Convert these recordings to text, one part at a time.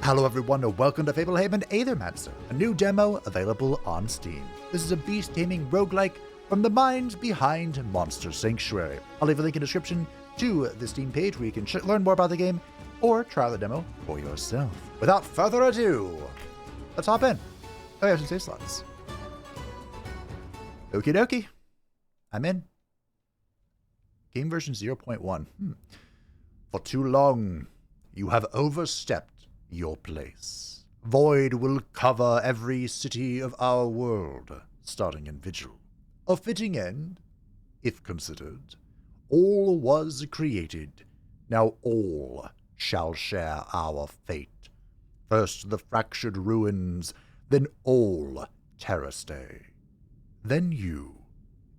Hello everyone and welcome to Fablehaven Aethermancer, a new demo available on Steam. This is a beast taming roguelike from the minds behind Monster Sanctuary. I'll leave a link in the description to the Steam page where you can learn more about the game or try the demo for yourself. Without further ado, let's hop in. Oh, I have some save slots. Okie dokie. I'm in. Game version 0.1. For too long, you have overstepped your place. Void will cover every city of our world, starting in Vigil. A fitting end, if considered. All was created, now all shall share our fate. First the fractured ruins, then all Terra stay. Then you,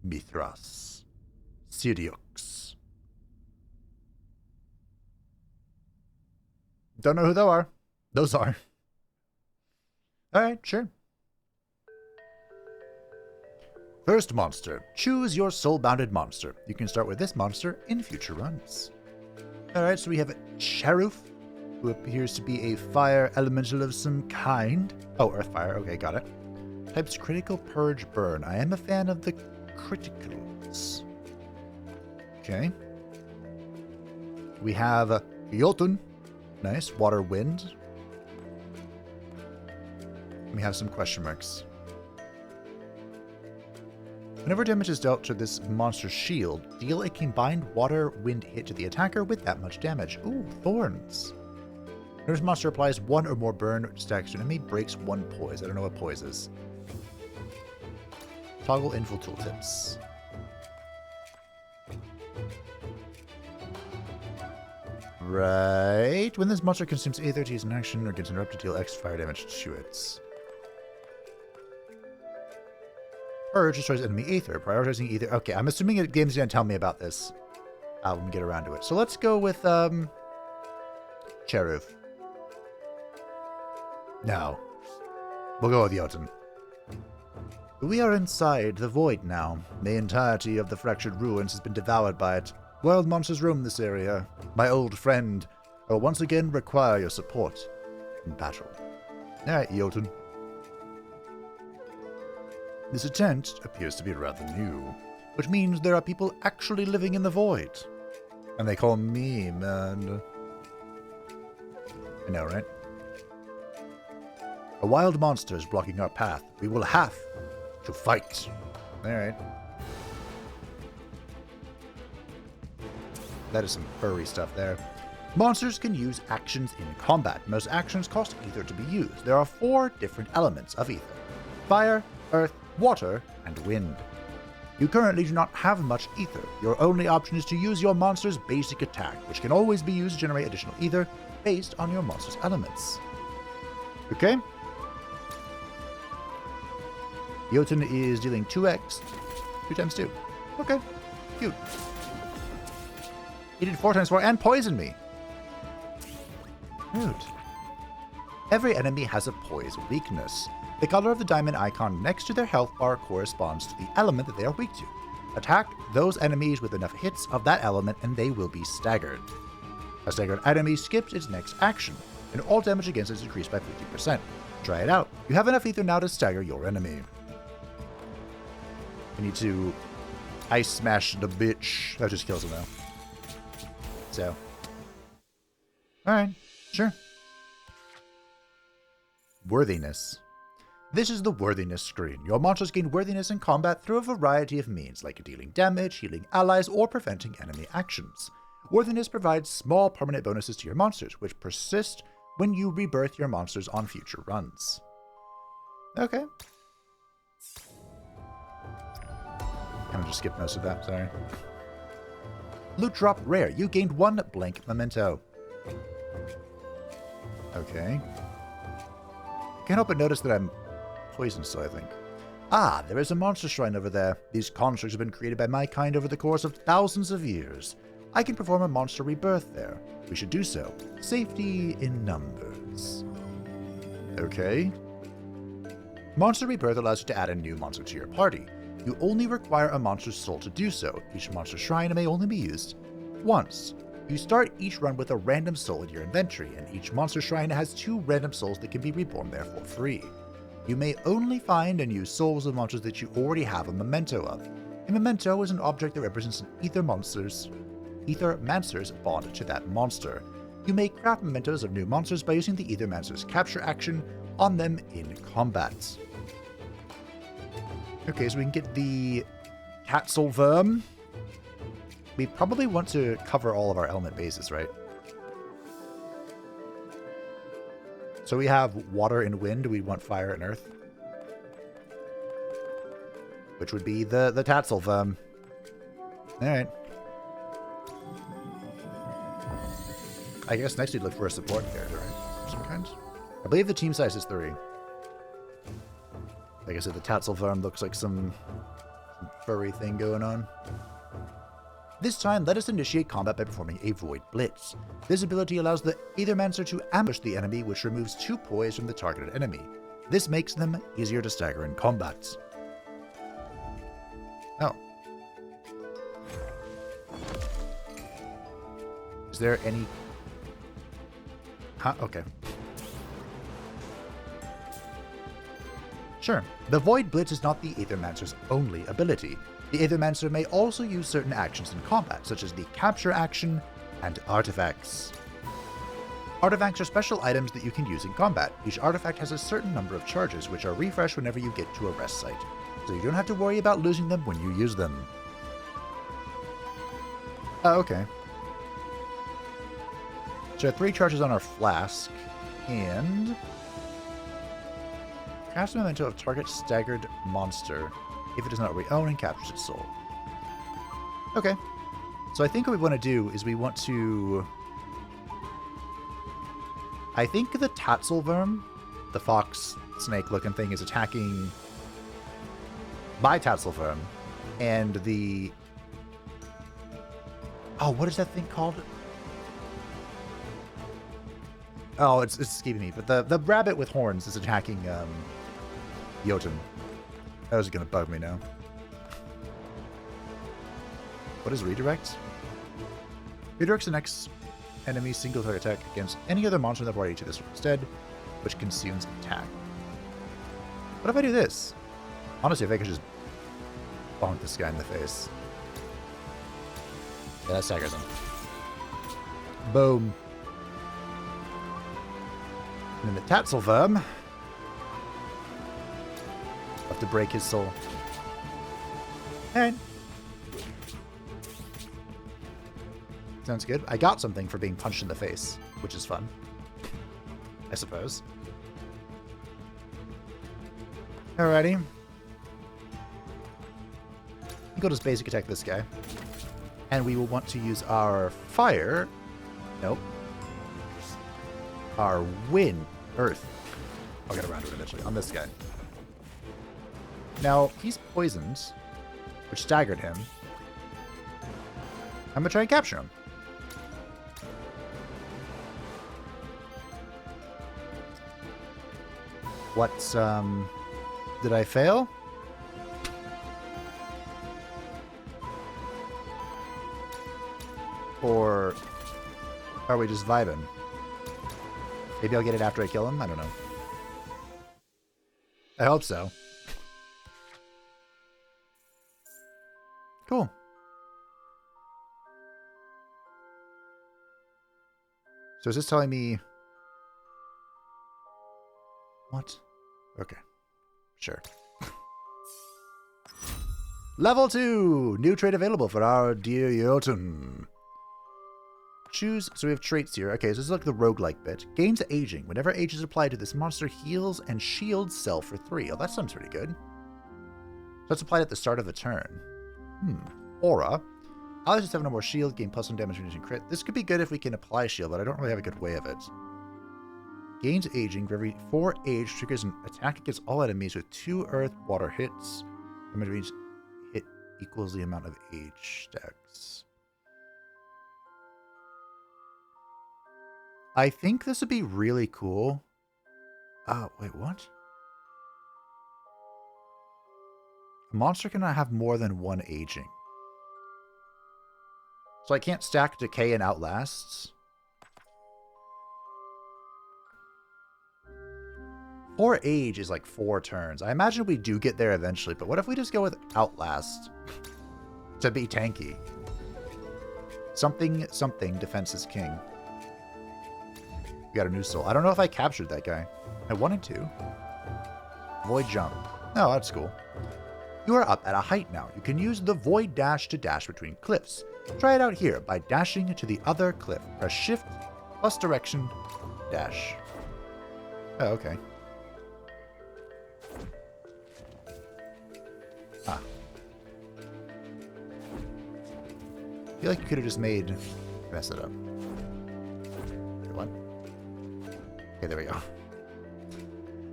Mithras, Siriux. Don't know who those are. Alright, sure. First monster. Choose your soul-bounded monster. You can start with this monster in future runs. Alright, so we have Cheruf, who appears to be a fire elemental of some kind. Oh, earth fire. Okay, got it. Types critical, purge, burn. I am a fan of the criticals. Okay. We have Jotun. Nice. Water, wind. We have some question marks. Whenever damage is dealt to this monster's shield, deal a combined water-wind hit to the attacker with that much damage. Ooh, thorns. Whenever this monster applies one or more burn stacks to an enemy, breaks one poise. I don't know what poise is. Toggle info tooltips. Right. When this monster consumes Aether to use an action or gets interrupted, deal X fire damage to it. Purge destroys enemy Aether. Prioritizing Aether. Okay, I'm assuming the game's going to tell me about this. When we get around to it. So let's go with, Cheruf. No. We'll go with Jotun. We are inside the void now. The entirety of the fractured ruins has been devoured by it. Wild monsters roam this area. My old friend, I will once again require your support in battle. Alright, Jotun. This tent appears to be rather new, which means there are people actually living in the void. And they call me, man. I know, right? A wild monster is blocking our path. We will have to fight. Alright. That is some furry stuff there. Monsters can use actions in combat. Most actions cost Aether to be used. There are 4 different elements of Aether. Fire, earth, water, and wind. You currently do not have much Aether. Your only option is to use your monster's basic attack, which can always be used to generate additional Aether based on your monster's elements. Okay? Jotun is dealing 2x, 2 times 2. Okay, cute. He did 4 times 4 and poisoned me. Rude. Every enemy has a poise weakness. The color of the diamond icon next to their health bar corresponds to the element that they are weak to. Attack those enemies with enough hits of that element and they will be staggered. A staggered enemy skips its next action, and all damage against it is decreased by 50%. Try it out. You have enough Aether now to stagger your enemy. I need to ice smash the bitch. That just kills him though. So. Alright, sure. Worthiness. This is the worthiness screen. Your monsters gain worthiness in combat through a variety of means, like dealing damage, healing allies, or preventing enemy actions. Worthiness provides small permanent bonuses to your monsters, which persist when you rebirth your monsters on future runs. Okay. Kind of just skipped most of that, sorry. Loot drop rare. You gained 1 blank memento. Okay. Can't help but notice that I'm poisoned still, I think. Ah, there is a monster shrine over there. These constructs have been created by my kind over the course of thousands of years. I can perform a monster rebirth there. We should do so. Safety in numbers. Okay. Monster rebirth allows you to add a new monster to your party. You only require a monster's soul to do so. Each monster shrine may only be used once. You start each run with a random soul in your inventory, and each monster shrine has 2 random souls that can be reborn there for free. You may only find and use souls of monsters that you already have a memento of. A memento is an object that represents an Aethermancer's bond to that monster. You may craft mementos of new monsters by using the Aethermancer's capture action on them in combat. Okay, so we can get the Tatzelwurm. We probably want to cover all of our element bases, right? So we have water and wind. We want fire and earth. Which would be the Tatzelwurm. Alright. I guess next we'd look for a support character, right? Of some kind. I believe the team size is 3. Like I said, the Tatzelwurm looks like some furry thing going on. This time, let us initiate combat by performing a Void Blitz. This ability allows the Aethermancer to ambush the enemy, which removes 2 poise from the targeted enemy. This makes them easier to stagger in combat. Oh. Is there any... Huh? Okay. Sure. The Void Blitz is not the Aethermancer's only ability. The Aethermancer may also use certain actions in combat, such as the capture action and artifacts. Artifacts are special items that you can use in combat. Each artifact has a certain number of charges, which are refreshed whenever you get to a rest site, so you don't have to worry about losing them when you use them. Oh, okay. So 3 charges on our flask, and... cast a memento of target staggered monster if it does not re-own and captures its soul. Okay. So I think what we want to do is we want to... I think the Tatzelwurm, the fox snake looking thing, is attacking my Tatzelwurm, and the... Oh, what is that thing called? Oh, it's escaping me, but the rabbit with horns is attacking Jotun. That was going to bug me now. What is redirect? Redirects the next enemy's single target attack against any other monster in the party to this one instead, which consumes attack. What if I do this? Honestly, if I could just bonk this guy in the face. Yeah, that staggers him. Boom. And then the Tatzelwurm. Have to break his soul. Alright. Sounds good. I got something for being punched in the face, which is fun. I suppose. Alrighty. Go just basic attack this guy. And we will want to use our fire. Nope. Our wind. Earth. I'll get around to it eventually. On this guy. Now, he's poisoned, which staggered him. I'm gonna try and capture him. What, did I fail? Or are we just vibing? Maybe I'll get it after I kill him? I don't know. I hope so. Cool. So is this telling me... What? Okay. Sure. Level 2! New trait available for our dear Jotun. Choose... So we have traits here. Okay, so this is like the roguelike bit. Gains aging. Whenever age is applied to this monster, heals and shields self for 3. Oh, that sounds pretty good. So that's applied at the start of the turn. Aura. Allies just have no more shield, gain +1 damage reducing crit. This could be good if we can apply shield, but I don't really have a good way of it. Gains aging. For every 4 age, triggers an attack against all enemies with 2 earth, water hits. Damage range hit equals the amount of age stacks. I think this would be really cool. Wait, what? A monster cannot have more than 1 aging. So I can't stack Decay and Outlasts. 4 Age is like 4 turns. I imagine we do get there eventually, but what if we just go with Outlast to be tanky? Something, defense is king. We got a new soul. I don't know if I captured that guy. I wanted to. Void jump. Oh, that's cool. You are up at a height now. You can use the Void Dash to dash between cliffs. Try it out here by dashing to the other cliff. Press Shift plus direction, dash. Oh, okay. Ah. I feel like you could have just mess it up. Wait, what? Okay, there we go.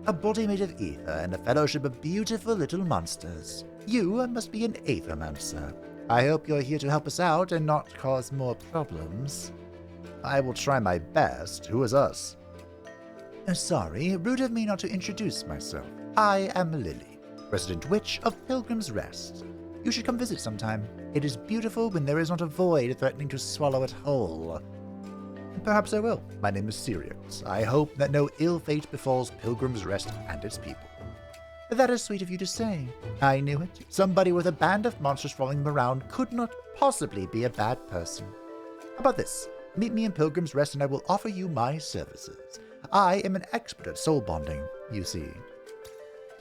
A body made of ether and a fellowship of beautiful little monsters. You must be an Aethermancer. I hope you're here to help us out and not cause more problems. I will try my best. Who is us? Sorry, rude of me not to introduce myself. I am Lily, resident witch of Pilgrim's Rest. You should come visit sometime. It is beautiful when there is not a void threatening to swallow it whole. Perhaps I will. My name is Sirius. I hope that no ill fate befalls Pilgrim's Rest and its people. That is sweet of you to say. I knew it. Somebody with a band of monsters following them around could not possibly be a bad person. How about this? Meet me in Pilgrim's Rest and I will offer you my services. I am an expert at soul bonding, you see.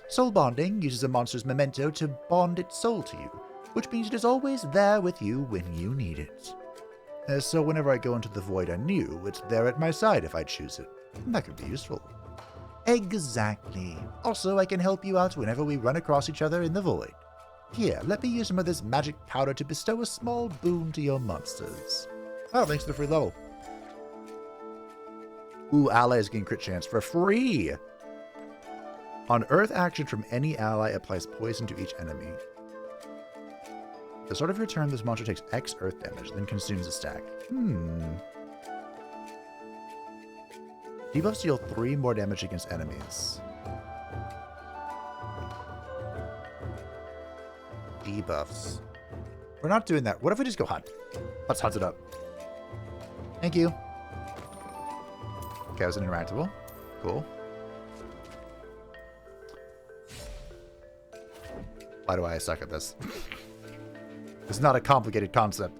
Soul bonding uses a monster's memento to bond its soul to you, which means it is always there with you when you need it. So whenever I go into the void anew, it's there at my side if I choose it. That could be useful. Exactly. Also, I can help you out whenever we run across each other in the void. Here, let me use some of this magic powder to bestow a small boon to your monsters. Oh, thanks to the free level. Ooh, allies gain crit chance for free! On Earth action from any ally applies poison to each enemy. At the start of your turn, this monster takes X Earth damage, then consumes a stack. Debuffs deal 3 more damage against enemies. Debuffs. We're not doing that. What if we just go hunt? Let's hunt it up. Thank you. Okay, I was an interactable. Cool. Why do I suck at this? It's not a complicated concept.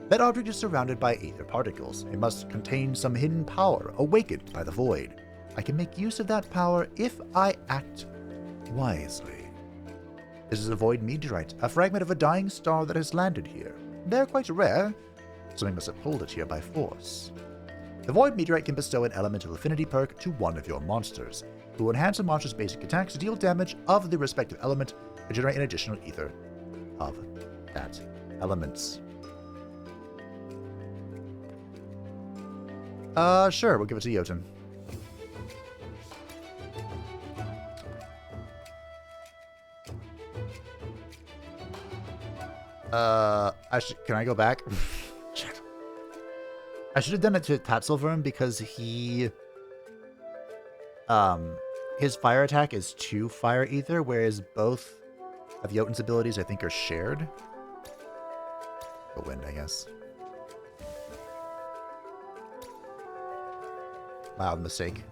That object is surrounded by ether particles. It must contain some hidden power awakened by the void. I can make use of that power if I act wisely. This is a void meteorite, a fragment of a dying star that has landed here. They're quite rare. Something must have pulled it here by force. The void meteorite can bestow an elemental affinity perk to one of your monsters, who will enhance a monster's basic attacks to deal damage of the respective element and generate an additional ether of that element. Sure, we'll give it to Jotun. Can I go back? Shit. I should have done it to Tatsilvern because he, his fire attack is 2 fire ether, whereas both of Jotun's abilities, I think, are shared. The wind, I guess. Loud mistake.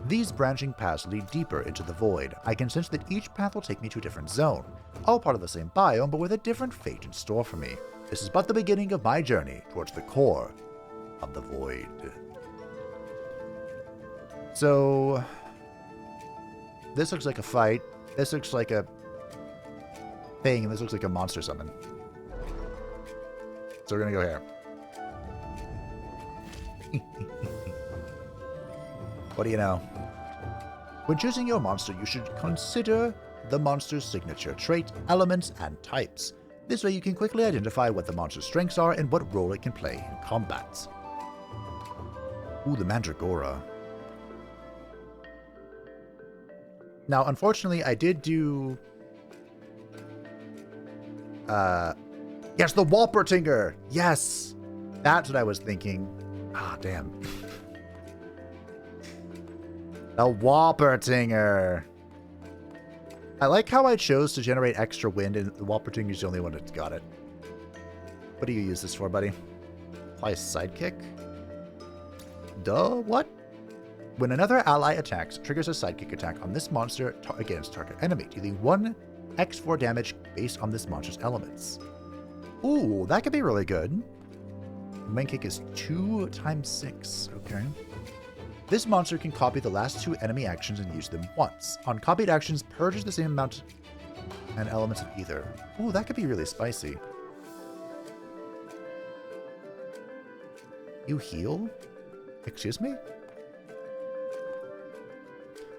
These branching paths lead deeper into the void. I can sense that each path will take me to a different zone, all part of the same biome, but with a different fate in store for me. This is but the beginning of my journey towards the core of the void. So, this looks like a fight. This looks like a thing, and this looks like a monster summon. So we're gonna go here. What do you know? When choosing your monster, you should consider the monster's signature trait, elements, and types. This way you can quickly identify what the monster's strengths are and what role it can play in combat. Ooh, the Mandragora. Now, unfortunately, I did do... yes, the Walpertinger! Yes! That's what I was thinking. Ah, damn. The Walpertinger! I like how I chose to generate extra wind, and the Walpertinger is the only one that's got it. What do you use this for, buddy? Apply a sidekick? Duh, what? When another ally attacks, triggers a sidekick attack on this monster against target enemy, dealing 1x4 damage based on this monster's elements. Ooh, that could be really good. Main kick is 2 times 6. Okay. This monster can copy the last 2 enemy actions and use them once. On copied actions, purges the same amount and elements of either. Ooh, that could be really spicy. You heal? Excuse me?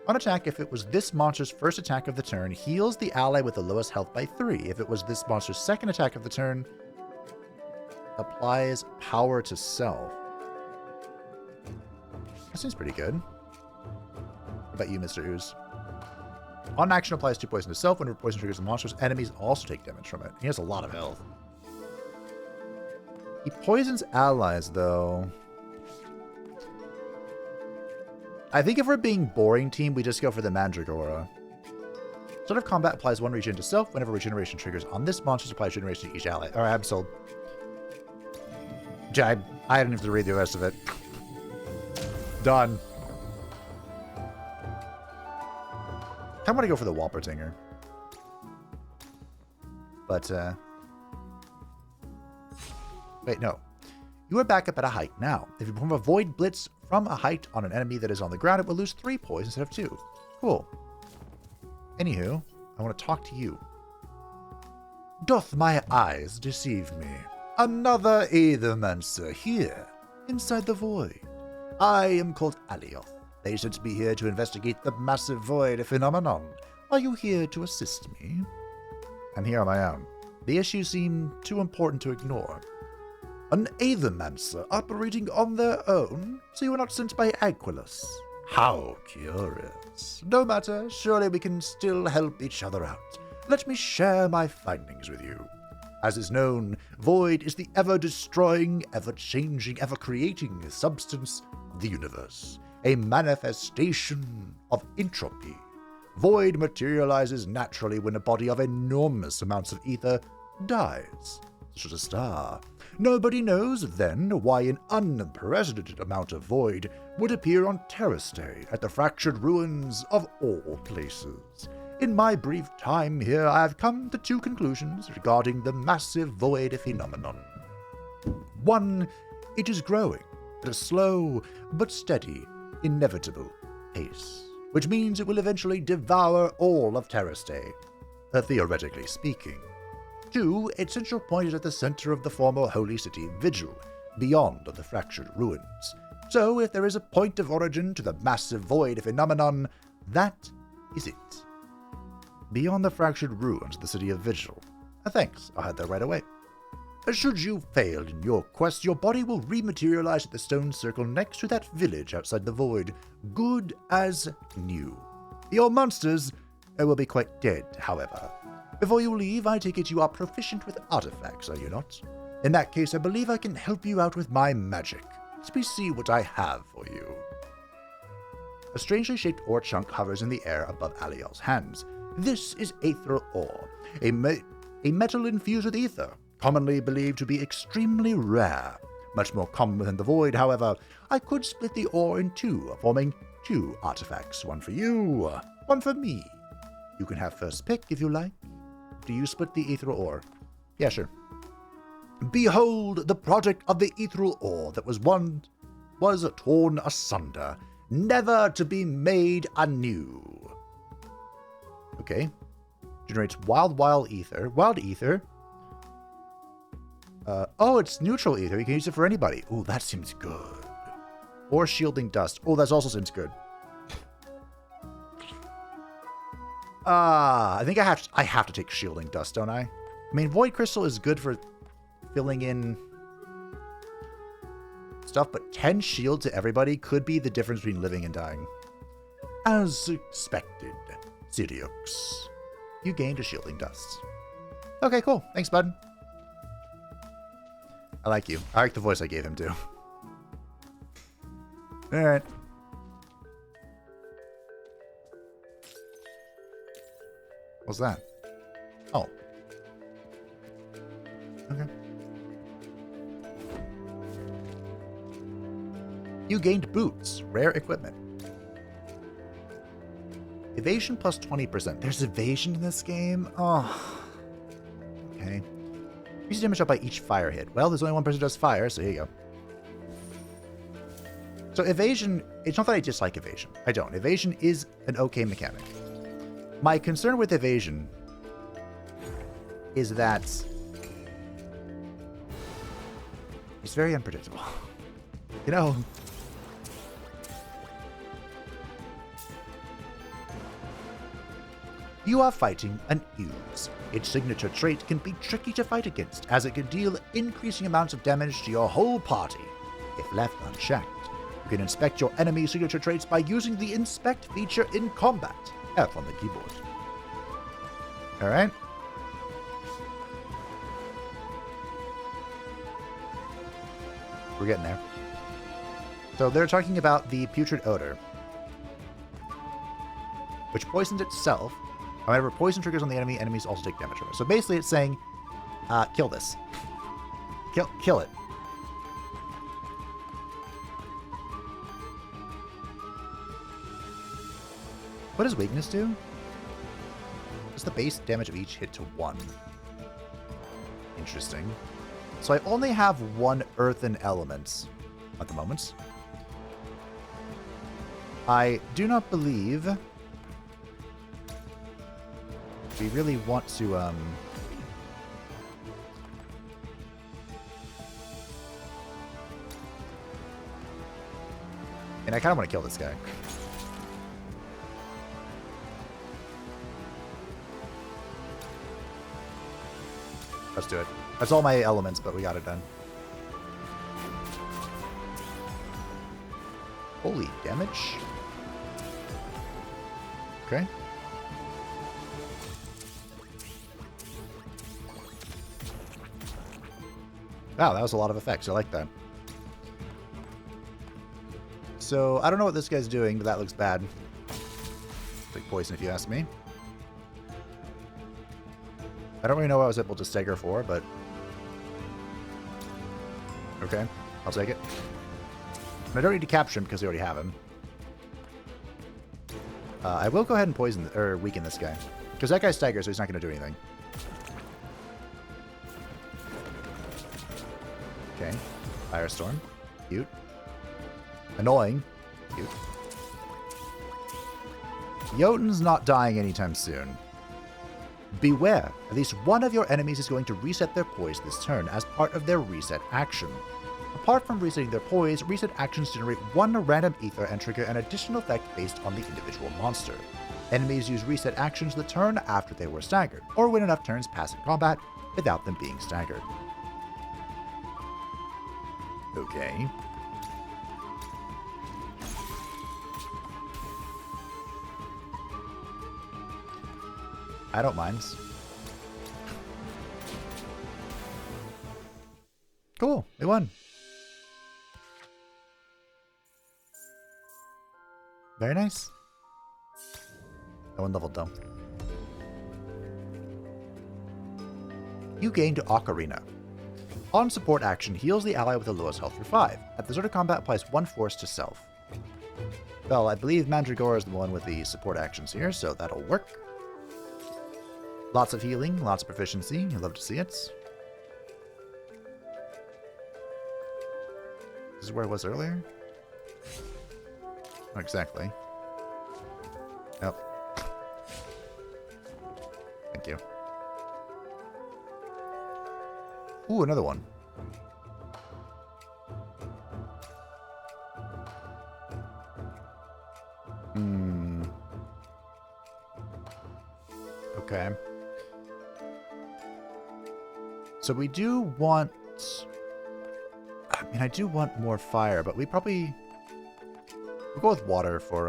On attack, if it was this monster's first attack of the turn, heals the ally with the lowest health by 3. If it was this monster's second attack of the turn, applies power to self. That seems pretty good. What about you, Mr. Ooze? On action, applies 2 poison to self. Whenever poison triggers the monster's enemies also take damage from it. He has a lot of health. He poisons allies, though. I think if we're being boring team, we just go for the Mandragora. Start of combat applies 1 regen to self. Whenever regeneration triggers on this monster, applies regeneration to each ally. Alright, I'm sold. I didn't have to read the rest of it. Done. I want to go for the Walpertinger. But, wait, no. You are back up at a height now. If you perform a Void Blitz from a height on an enemy that is on the ground, it will lose 3 poise instead of 2. Cool. Anywho, I want to talk to you. Doth my eyes deceive me? Another Aethermancer here, inside the void. I am called Alioth. They sent me here to investigate the massive void phenomenon. Are you here to assist me? I'm here on my own. The issue seemed too important to ignore. An Aethermancer operating on their own? So you were not sent by Aquilus? How curious. No matter, surely we can still help each other out. Let me share my findings with you. As is known, void is the ever-destroying, ever-changing, ever-creating substance of the universe, a manifestation of entropy. Void materializes naturally when a body of enormous amounts of ether dies, such as a star. Nobody knows, then, why an unprecedented amount of void would appear on Terrastay at the fractured ruins of all places. In my brief time here, I have come to 2 conclusions regarding the massive void phenomenon. 1, it is growing at a slow but steady, inevitable pace, which means it will eventually devour all of Terrastay, theoretically speaking. 2, its central point is at the center of the former holy city Vigil, beyond the fractured ruins. So, if there is a point of origin to the massive void phenomenon, that is it. Beyond the fractured ruins of the city of Vigil. Thanks, I'll head there right away. Should you fail in your quest, your body will rematerialize at the stone circle next to that village outside the void, good as new. Your monsters will be quite dead, however. Before you leave, I take it you are proficient with artifacts, are you not? In that case, I believe I can help you out with my magic. Please see what I have for you. A strangely shaped ore chunk hovers in the air above Aliel's hands. This is aether ore, a metal infused with ether, commonly believed to be extremely rare. Much more common within the void, however. I could split the ore in 2, forming 2 artifacts. 1 for you, 1 for me. You can have first pick if you like. Do you split the ethereal ore? Yeah, sure. Behold the project of the ethereal ore that was torn asunder, never to be made anew. Okay. Generates wild ether. Wild ether. Oh, it's neutral ether. You can use it for anybody. Ooh, that seems good. Or shielding dust. Oh, that also seems good. I think I have to take shielding dust, don't I? I mean, void crystal is good for filling in stuff, but 10 shield to everybody could be the difference between living and dying. As expected, Siriux. You gained a shielding dust. Okay, cool. Thanks, bud. I like you. I like the voice I gave him, too. Alright. What's that? Oh. Okay. You gained boots, rare equipment. Evasion plus 20%. There's evasion in this game? Oh. Okay. Increase damage up by each fire hit. Well, there's only one person who does fire, so here you go. So evasion, it's not that I dislike evasion. I don't. Evasion is an okay mechanic. My concern with evasion is that it's very unpredictable. You know, you are fighting an ooze. Its signature trait can be tricky to fight against, as it can deal increasing amounts of damage to your whole party if left unchecked. You can inspect your enemy's signature traits by using the Inspect feature in combat. F on the keyboard. Alright. We're getting there. So they're talking about the putrid odor, which poisons itself. However, poison triggers on the enemy, enemies also take damage from it. So basically it's saying, kill this. Kill it. What does weakness do? It's the base damage of each hit to 1. Interesting. So I only have 1 earthen element at the moment. I do not believe we really want to, and I kind of want to kill this guy. Let's do it. That's all my elements, but we got it done. Holy damage. Okay. Wow, that was a lot of effects. I like that. So, I don't know what this guy's doing, but that looks bad. It's like poison, if you ask me. I don't really know what I was able to stagger for, but... okay, I'll take it. And I don't need to capture him because we already have him. I will go ahead and poison, or weaken this guy. Because that guy's staggered, so he's not going to do anything. Okay. Firestorm. Cute. Annoying. Cute. Jotun's not dying anytime soon. Beware, at least one of your enemies is going to reset their poise this turn as part of their reset action. Apart from resetting their poise, reset actions generate 1 random ether and trigger an additional effect based on the individual monster. Enemies use reset actions the turn after they were staggered, or when enough turns pass in combat without them being staggered. Okay. I don't mind. Cool, we won. Very nice. No one leveled though. You gained Ocarina. On support action, heals the ally with the lowest health for 5. At the start of combat, applies 1 force to self. Well, I believe Mandragora is the one with the support actions here, so that'll work. Lots of healing, lots of proficiency. You'd love to see it. This is where it was earlier? Not exactly. Nope. Thank you. Ooh, another one. Okay. So we do want... I mean, I do want more fire, but we probably... we'll go with water for,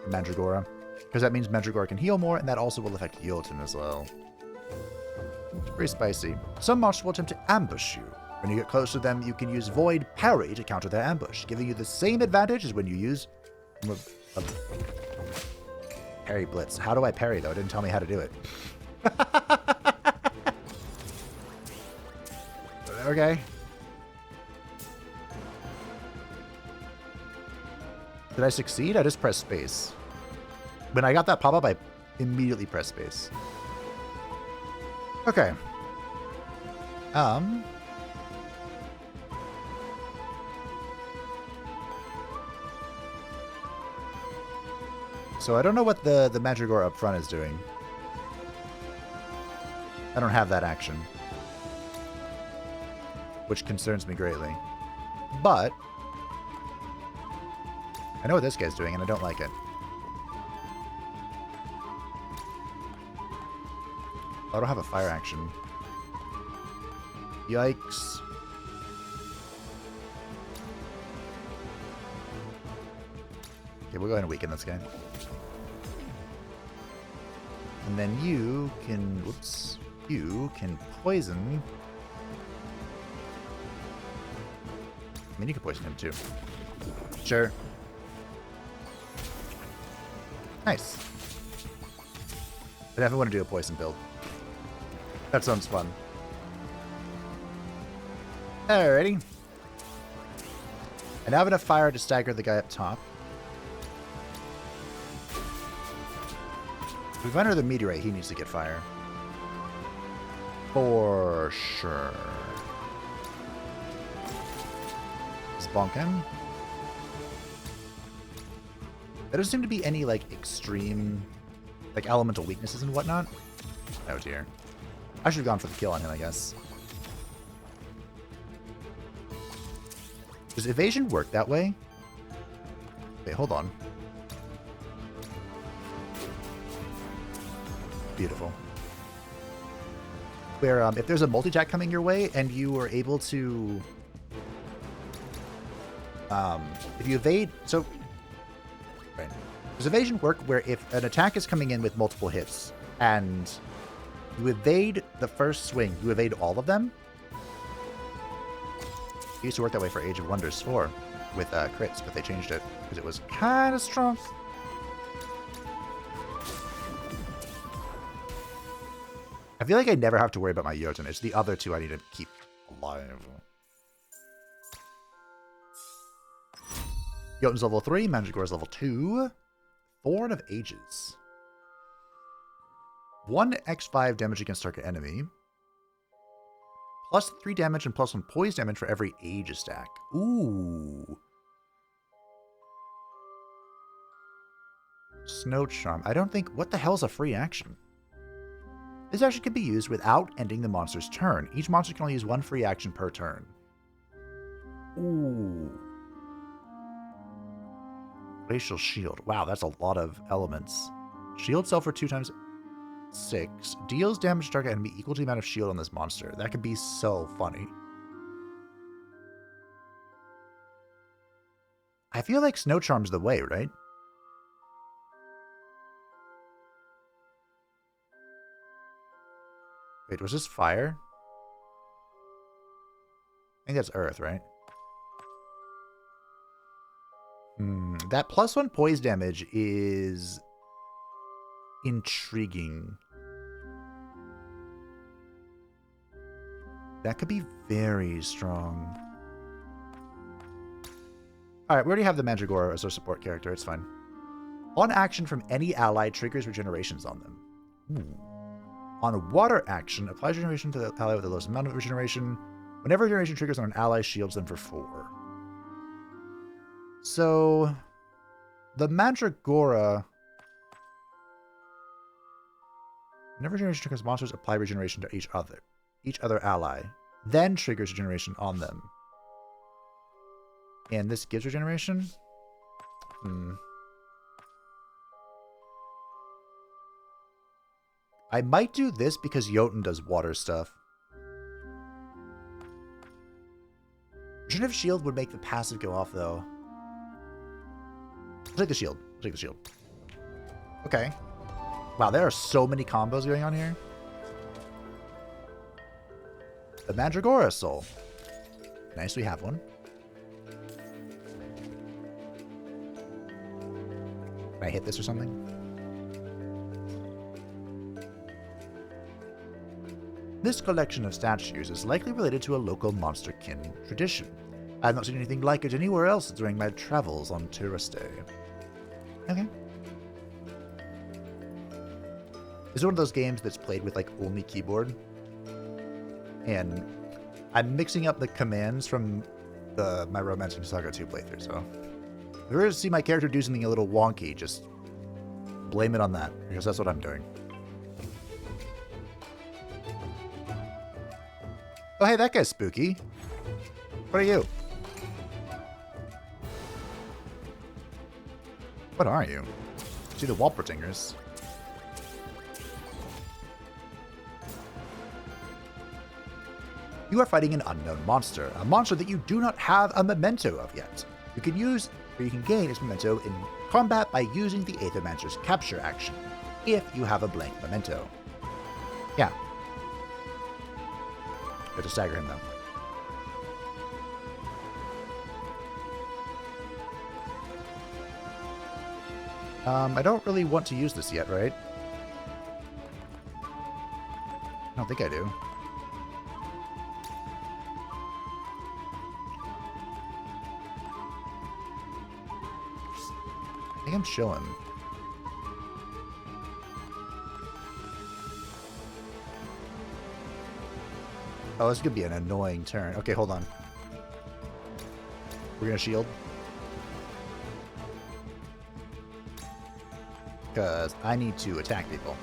Mandragora. Because that means Mandragora can heal more, and that also will affect Jotun as well. It's pretty spicy. Some monsters will attempt to ambush you. When you get close to them, you can use Void Parry to counter their ambush, giving you the same advantage as when you use... Parry Blitz. How do I parry, though? It didn't tell me how to do it. Okay. Did I succeed? I just pressed space. When I got that pop-up, I immediately pressed space. Okay. So I don't know what the Mandragora up front is doing. I don't have that action, which concerns me greatly. But I know what this guy's doing, and I don't like it. I don't have a fire action. Yikes. Okay, we'll go ahead and weaken this guy. And then you can... Whoops. You can poison... I mean, you can poison him too. Sure. Nice. I definitely want to do a poison build. That sounds fun. Alrighty. I now have enough fire to stagger the guy up top. If we find another meteorite, he needs to get fire. For sure. Let's bonk him. There doesn't seem to be any, like, extreme, like, elemental weaknesses and whatnot. Oh, dear. I should have gone for the kill on him, I guess. Does evasion work that way? Wait, hold on. Beautiful. Where, if there's a multi-attack coming your way and you are able to... if you evade... So... Right. Does evasion work where if an attack is coming in with multiple hits and you evade the first swing, you evade all of them? It used to work that way for Age of Wonders 4 with crits, but they changed it because it was kind of strong. I feel like I never have to worry about my Jotun. It's the other two I need to keep alive. Jotun's level 3, Mandragora's level 2. Thorn of Ages. 1x5 damage against target enemy. Plus 3 damage and plus 1 poise damage for every age stack. Ooh. Snow Charm. I don't think... What the hell is a free action? This action can be used without ending the monster's turn. Each monster can only use 1 free action per turn. Ooh. Glacial Shield. Wow, that's a lot of elements. Shield self for 2 times 6. Deals damage to target enemy equal to the amount of shield on this monster. That could be so funny. I feel like Snow Charm's the way, right? Wait, was this fire? I think that's earth, right? That plus 1 poise damage is intriguing. That could be very strong. Alright, we already have the Mandragora as our support character. It's fine. On action from any ally triggers regenerations on them. Ooh. On a water action, applies regeneration to the ally with the lowest amount of regeneration. Whenever regeneration triggers on an ally, shields them for 4. So, the Mandragora... Whenever regeneration triggers monsters, apply regeneration to each other ally. Then triggers regeneration on them. And this gives regeneration? I might do this because Jotun does water stuff. Regenerative Shield would make the passive go off, though. I'll take the shield. I'll take the shield. Okay. Wow, there are so many combos going on here. The Mandragora Soul. Nice, we have one. Can I hit this or something? This collection of statues is likely related to a local monster-kin tradition. I've not seen anything like it anywhere else during my travels on Tourist Day. Okay. It's one of those games that's played with, like, only keyboard. And I'm mixing up the commands from my Romancing Saga 2 playthrough, so... If you ever see my character do something a little wonky, just blame it on that, because that's what I'm doing. Oh, hey, that guy's spooky. What are you? What are you? See the Walpertingers. You are fighting an unknown monster, a monster that you do not have a memento of yet. You can gain its memento in combat by using the Aethermancer's capture action, if you have a blank memento. Yeah. You have to stagger him, though. I don't really want to use this yet, right? I don't think I do. I think I'm chilling. Oh, this could be an annoying turn. Okay, hold on. We're gonna shield. Because I need to attack people.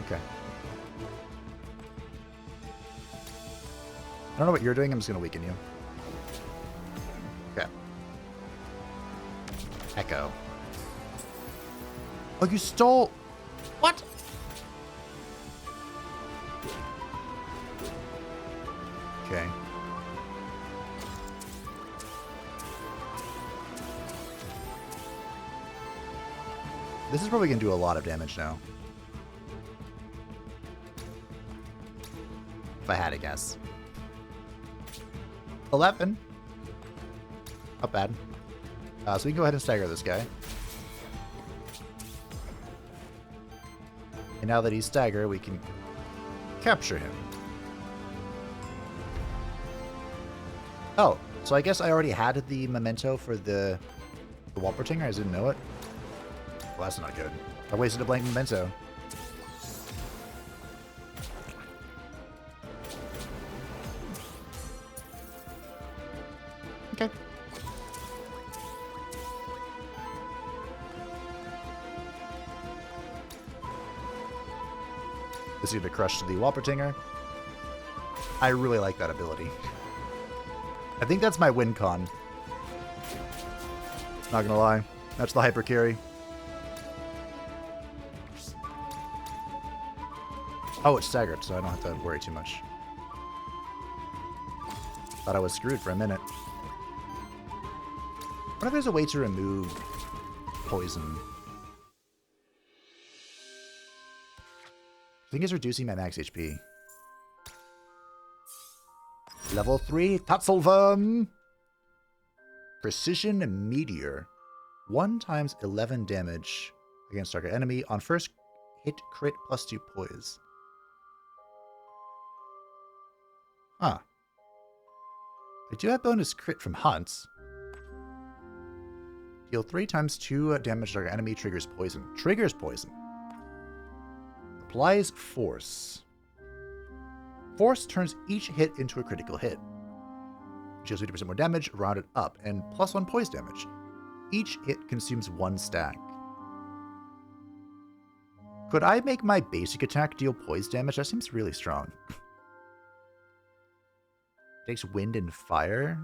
Okay. I don't know what you're doing. I'm just going to weaken you. Okay. Echo. Oh, you stole... What? Okay. This is probably going to do a lot of damage now. If I had to guess. 11. Not bad. So we can go ahead and stagger this guy. And now that he's staggered, we can capture him. Oh, so I guess I already had the memento for the Walpertinger. I just didn't know it. Well, that's not good. I wasted a blank memento. Okay. This is to crush the Walpertinger. I really like that ability. I think that's my win con. Not gonna lie. That's the hyper carry. Oh, it's staggered, so I don't have to worry too much. Thought I was screwed for a minute. What if there's a way to remove poison? I think it's reducing my max HP. Level 3, Tatzelworm! Precision Meteor. 1 times 11 damage against target enemy. On first hit, crit, +2 poise. Huh. I do have bonus crit from hunts. Deal 3 times 2 damage to target enemy. Triggers poison. Triggers poison. Applies force. Force turns each hit into a critical hit. Deals 50% more damage, rounded up, and +1 poise damage. Each hit consumes 1 stack. Could I make my basic attack deal poise damage? That seems really strong. Takes wind and fire.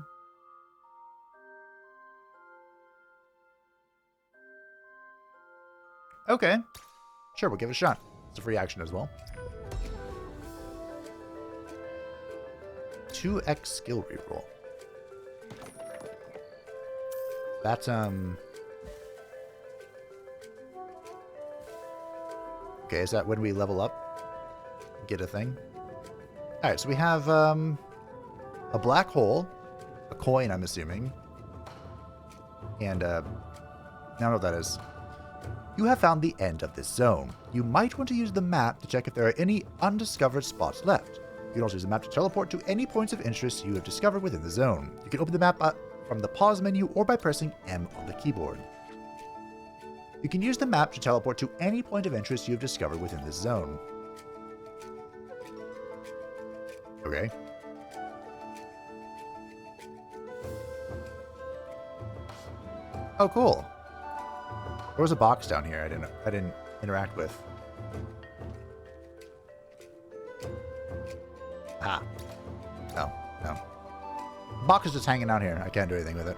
Okay. Sure, we'll give it a shot. It's a free action as well. 2x skill reroll. That's, Okay, is that when we level up? Get a thing? Alright, so we have, a black hole, a coin, I'm assuming, and, I don't know what that is. You have found the end of this zone. You might want to use the map to check if there are any undiscovered spots left. You can also use the map to teleport to any points of interest you have discovered within the zone. You can open the map up from the pause menu or by pressing M on the keyboard. You can use the map to teleport to any point of interest you have discovered within this zone. Okay. Oh, cool. There was a box down here I didn't interact with. Ah. No, no. Box is just hanging out here. I can't do anything with it.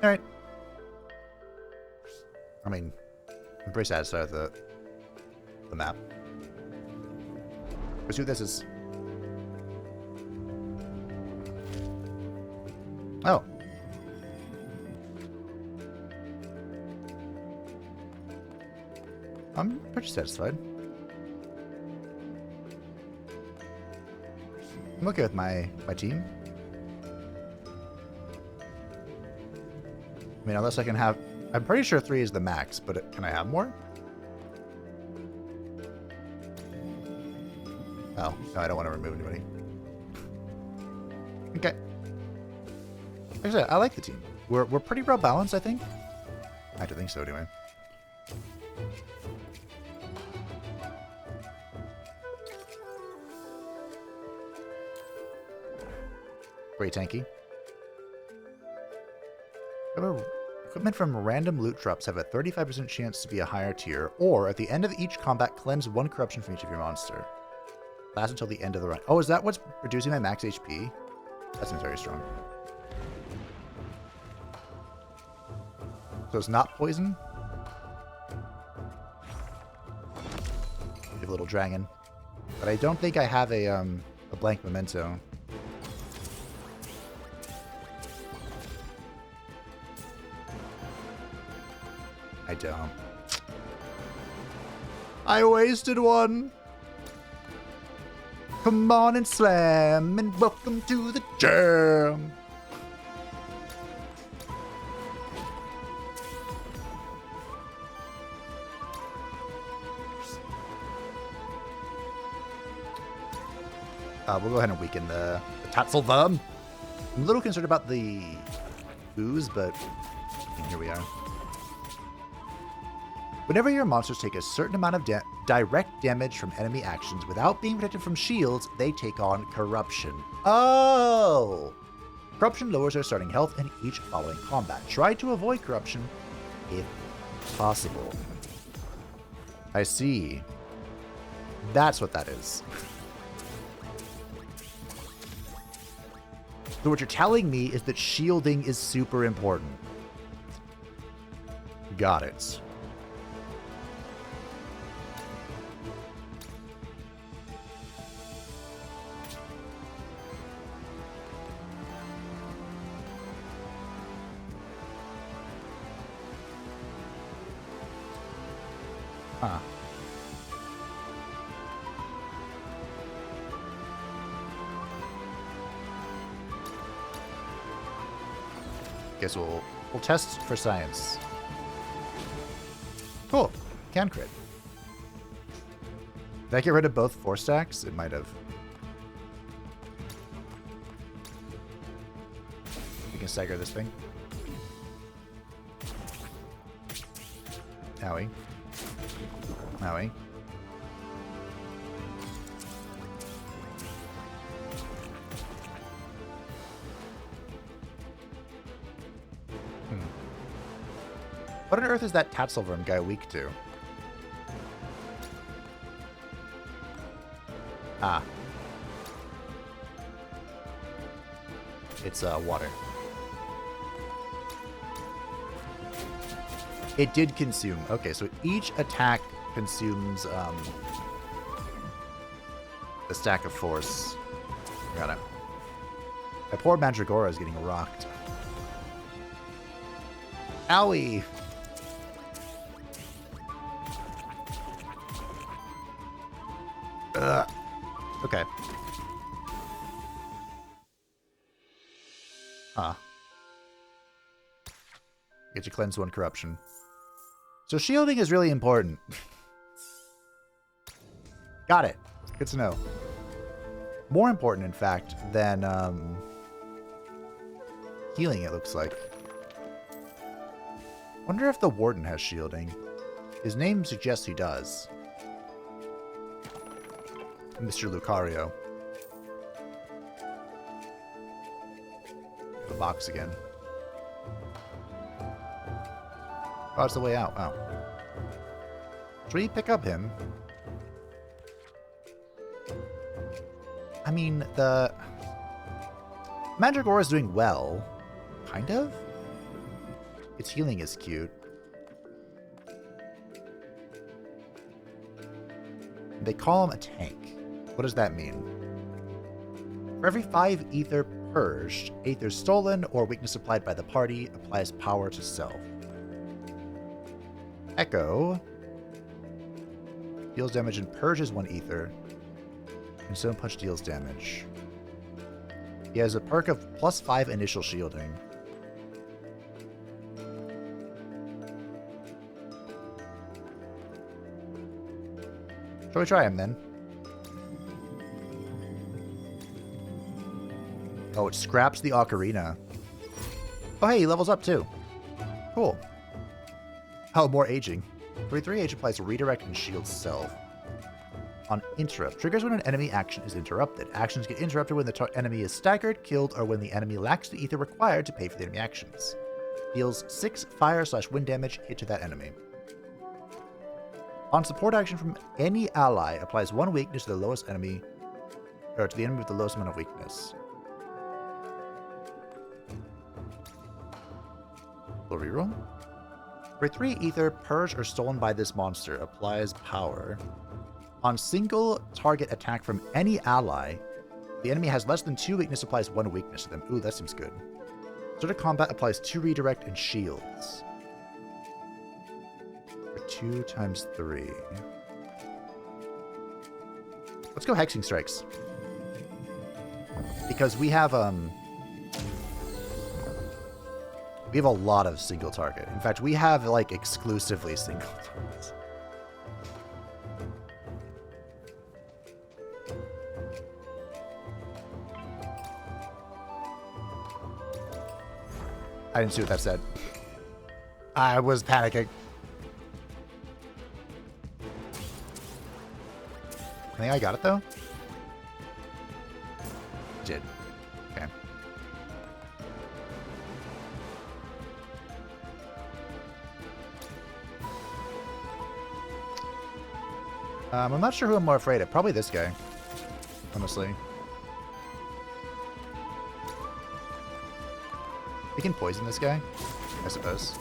Alright. I mean, I'm pretty satisfied with the map. Let's see what this is. Oh. I'm pretty satisfied. I'm okay with my team. I mean, unless I can have... I'm pretty sure 3 is the max, but can I have more? Oh, no, I don't want to remove anybody. Okay. Like I said, I like the team. We're pretty well balanced, I think. I have to think so, anyway. Very tanky. Equipment from random loot drops have a 35% chance to be a higher tier, or at the end of each combat, cleanse 1 corruption from each of your monster. Lasts until the end of the run. Oh, is that what's reducing my max HP? That seems very strong. So it's not poison? You have a little dragon. But I don't think I have a blank memento. I don't. I wasted one! Come on and slam, and welcome to the jam! We'll go ahead and weaken the Tatzelworm. I'm a little concerned about the ooze, but here we are. Whenever your monsters take a certain amount of direct damage from enemy actions without being protected from shields, they take on Corruption. Oh! Corruption lowers their starting health in each following combat. Try to avoid Corruption if possible. I see. That's what that is. So what you're telling me is that shielding is super important. Got it. Huh. Guess we'll test for science. Cool. Can crit. Did I get rid of both 4 stacks? It might have. We can stagger this thing. Owie. Owie. What on earth is that Tatzelworm guy weak to? Ah. It's water. It did consume. Okay, so each attack consumes a stack of force. Got it. My poor Mandragora is getting rocked. Owie! Okay. Huh. Get you cleanse 1 corruption. So shielding is really important. Got it. Good to know. More important, in fact, than healing, it looks like. Wonder if the Warden has shielding. His name suggests he does. Mr. Lucario. The box again. Oh, it's the way out. Oh. Should we pick up him? I mean, the Mandragora is doing well. Kind of? Its healing is cute. They call him a tank. What does that mean? For every 5 ether purged, ether stolen, or weakness applied by the party applies power to self. Echo deals damage and purges 1 ether. And Stone Punch deals damage. He has a perk of +5 initial shielding. Shall we try him then? Oh, it scraps the Ocarina. Oh, hey, he levels up too. Cool. Oh, more aging. 3 age applies redirect and shields self. On interrupt. Triggers when an enemy action is interrupted. Actions get interrupted when the enemy is staggered, killed, or when the enemy lacks the ether required to pay for the enemy actions. Deals 6 fire/wind damage hit to that enemy. On support action from any ally, applies 1 weakness to the lowest enemy, or to the enemy with the lowest amount of weakness. We'll reroll. For 3 ether purged or stolen by this monster, applies power. On single target attack from any ally, the enemy has less than 2 weakness, applies 1 weakness to them. Ooh, that seems good. Start of combat applies 2 redirect and shields. 2 times 3. Let's go Hexing Strikes. Because we have a lot of single target. In fact, we have like exclusively single targets. I didn't see what that said. I was panicking. I think I got it, though. Did. Okay. I'm not sure who I'm more afraid of. Probably this guy. Honestly. We can poison this guy, I suppose.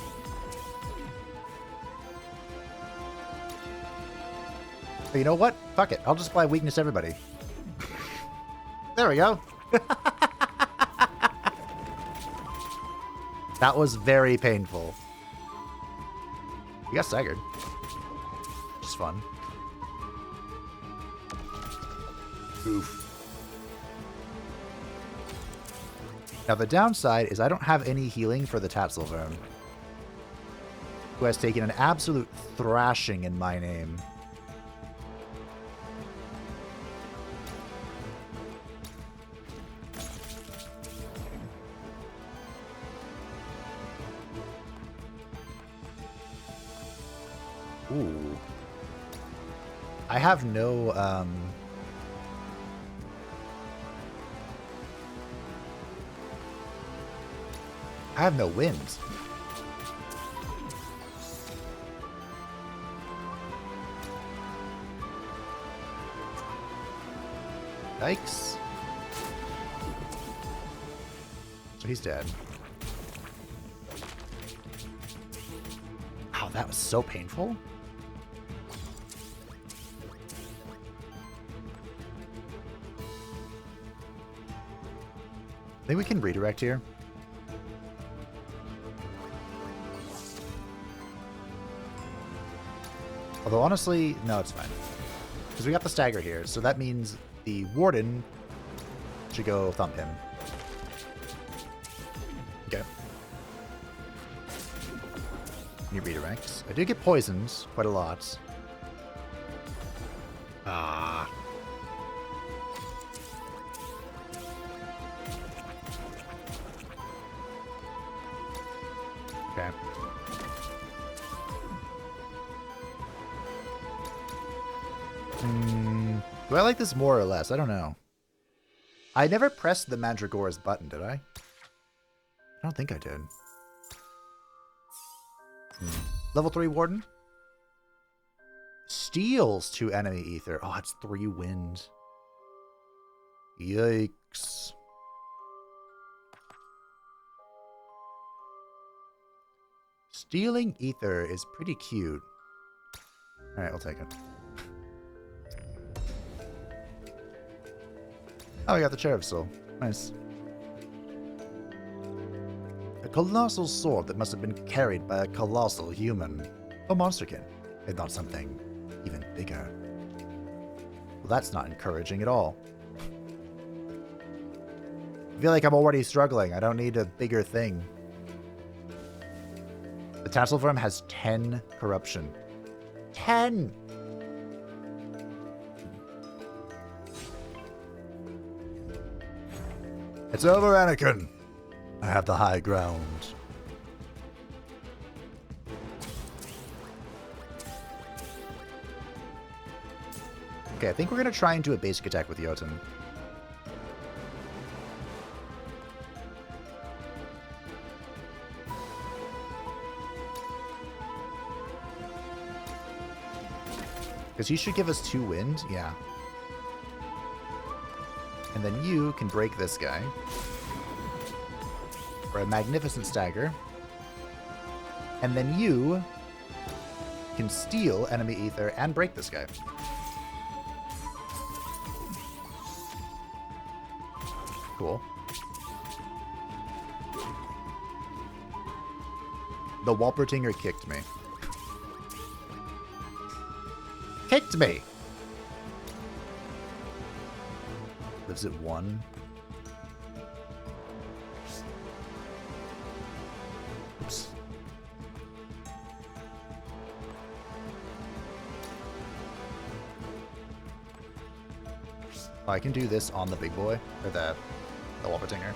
But you know what? Fuck it. I'll just apply weakness to everybody. There we go. That was very painful. You got staggered. Which is fun. Oof. Now the downside is I don't have any healing for the Tatzelvern, who has taken an absolute thrashing in my name. Ooh. I have no, I have no winds. Yikes. So he's dead. Wow, that was so painful. I think we can redirect here. Although honestly, no, it's fine. Because we got the stagger here, so that means the Warden should go thump him. Okay. Any redirects? I do get poisoned quite a lot. Ah. Okay. Do I like this more or less? I don't know. I never pressed the Mandragora's button, did I? I don't think I did. Level 3 Warden. Steals 2 enemy ether. Oh, it's 3 wind. Yikes. Stealing ether is pretty cute. Alright, I'll take it. Oh, I got the Cherub Soul. Nice. A colossal sword that must have been carried by a colossal human. Or monsterkin, if not something even bigger. Well, that's not encouraging at all. I feel like I'm already struggling. I don't need a bigger thing. The Tasselworm has 10 corruption. 10! It's over, Anakin! I have the high ground. Okay, I think we're going to try and do a basic attack with Jotun. Because he should give us 2 wind, yeah. And then you can break this guy. For a magnificent stagger. And then you can steal enemy ether and break this guy. Cool. The Walpertinger kicked me. Kicked me! Lives at 1. Oops. Oh, I can do this on the big boy, or the Walpertinger.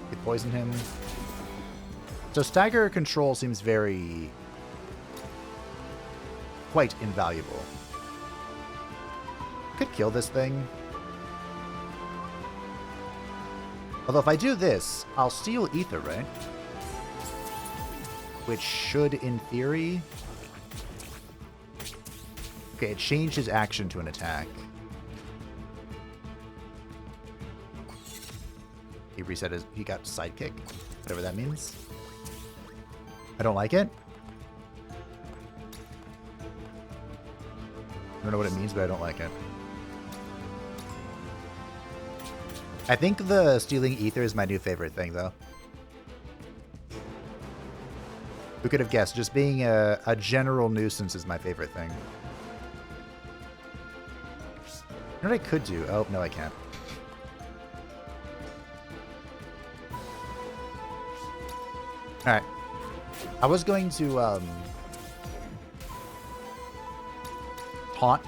Could poison him. So stagger control seems quite invaluable. Could kill this thing. Although if I do this, I'll steal ether, right? Which should, in theory... Okay, it changed his action to an attack. He reset his... He got sidekick. Whatever that means. I don't like it. I don't know what it means, but I don't like it. I think the stealing ether is my new favorite thing, though. Who could have guessed? Just being a general nuisance is my favorite thing. You know what I could do? Oh, no, I can't. Alright. I was going to taunt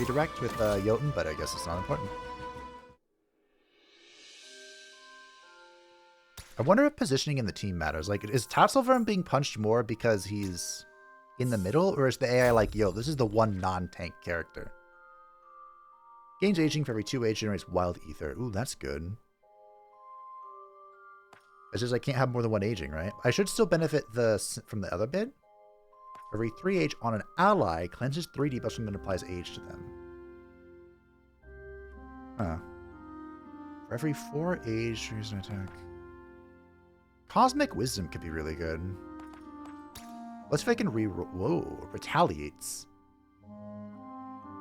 redirect with Jotun, but I guess it's not important. I wonder if positioning in the team matters. Like, is Tasselworm being punched more because he's in the middle, or is the AI like, yo, this is the one non-tank character? Gains aging for every 2 age, generates wild ether. Ooh, that's good. It's just I can't have more than 1 aging, right? I should still benefit from the other bit. Every 3 age on an ally cleanses 3 debuffs and then applies age to them. Huh. For every 4 age, use an attack. Cosmic Wisdom could be really good. Let's see if I can whoa, retaliates.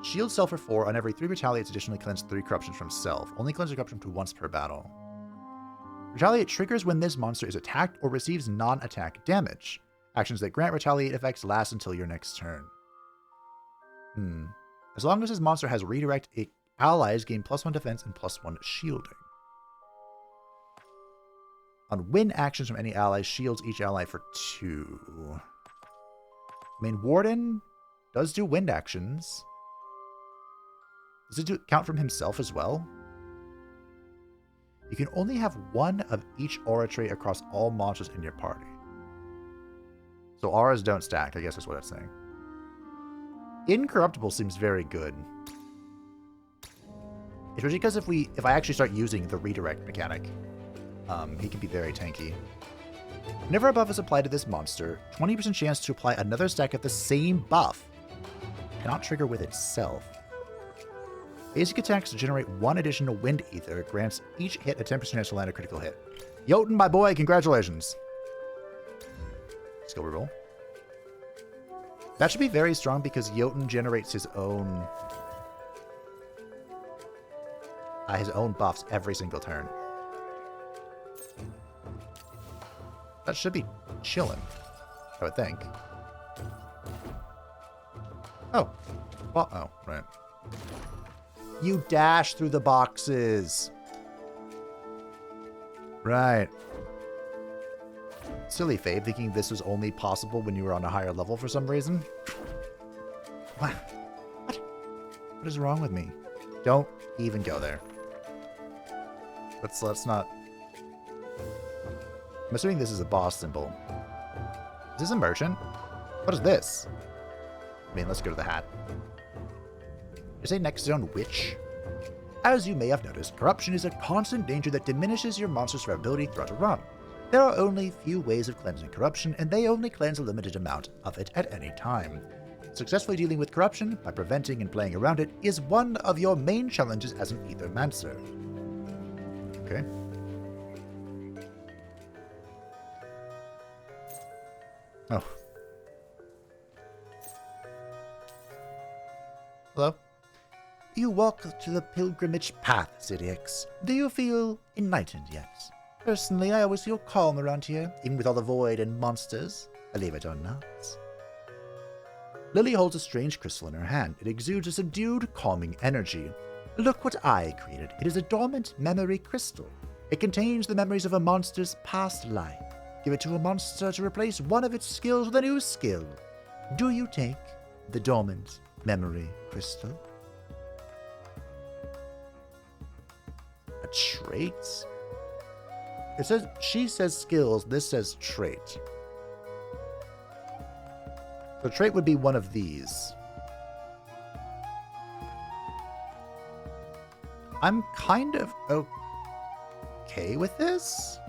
Shield self for 4. On every 3 retaliates, additionally cleanse 3 corruptions from self. Only cleanse a corruption to once per battle. Retaliate triggers when this monster is attacked or receives non-attack damage. Actions that grant retaliate effects last until your next turn. As long as this monster has redirect, allies gain +1 defense and +1 shielding. On win actions from any ally, shields each ally for 2. I mean, Warden does do wind actions. Does it count from himself as well? You can only have 1 of each aura trait across all monsters in your party. So auras don't stack, I guess is what it's saying. Incorruptible seems very good. Especially because if I actually start using the redirect mechanic, he can be very tanky. Whenever a buff is applied to this monster, 20% chance to apply another stack of the same buff. Cannot trigger with itself. Basic attacks generate 1 additional wind ether. Grants each hit a 10% chance to land a critical hit. Jotun, my boy, congratulations. Skill reroll. That should be very strong because Jotun generates his own buffs every single turn. That should be chilling, I would think. Oh. Well, oh, right. You dash through the boxes. Right. Silly Fabe, thinking this was only possible when you were on a higher level for some reason. What? What is wrong with me? Don't even go there. Let's not. I'm assuming this is a boss symbol. Is this a merchant? What is this? I mean, let's go to the hat. Is a next zone witch? As you may have noticed, corruption is a constant danger that diminishes your monster's survivability throughout a run. There are only few ways of cleansing corruption, and they only cleanse a limited amount of it at any time. Successfully dealing with corruption by preventing and playing around it is one of your main challenges as an Aethermancer. Okay. Oh. Hello? You walk to the pilgrimage path, Zidix. Do you feel enlightened yet? Personally, I always feel calm around here, even with all the void and monsters, believe it or not. Lily holds a strange crystal in her hand. It exudes a subdued, calming energy. Look what I created. It is a dormant memory crystal. It contains the memories of a monster's past life. Give it to a monster to replace one of its skills with a new skill. Do you take the dormant memory crystal? A trait? It says, she says skills, this says trait. The trait would be one of these. I'm kind of okay with this.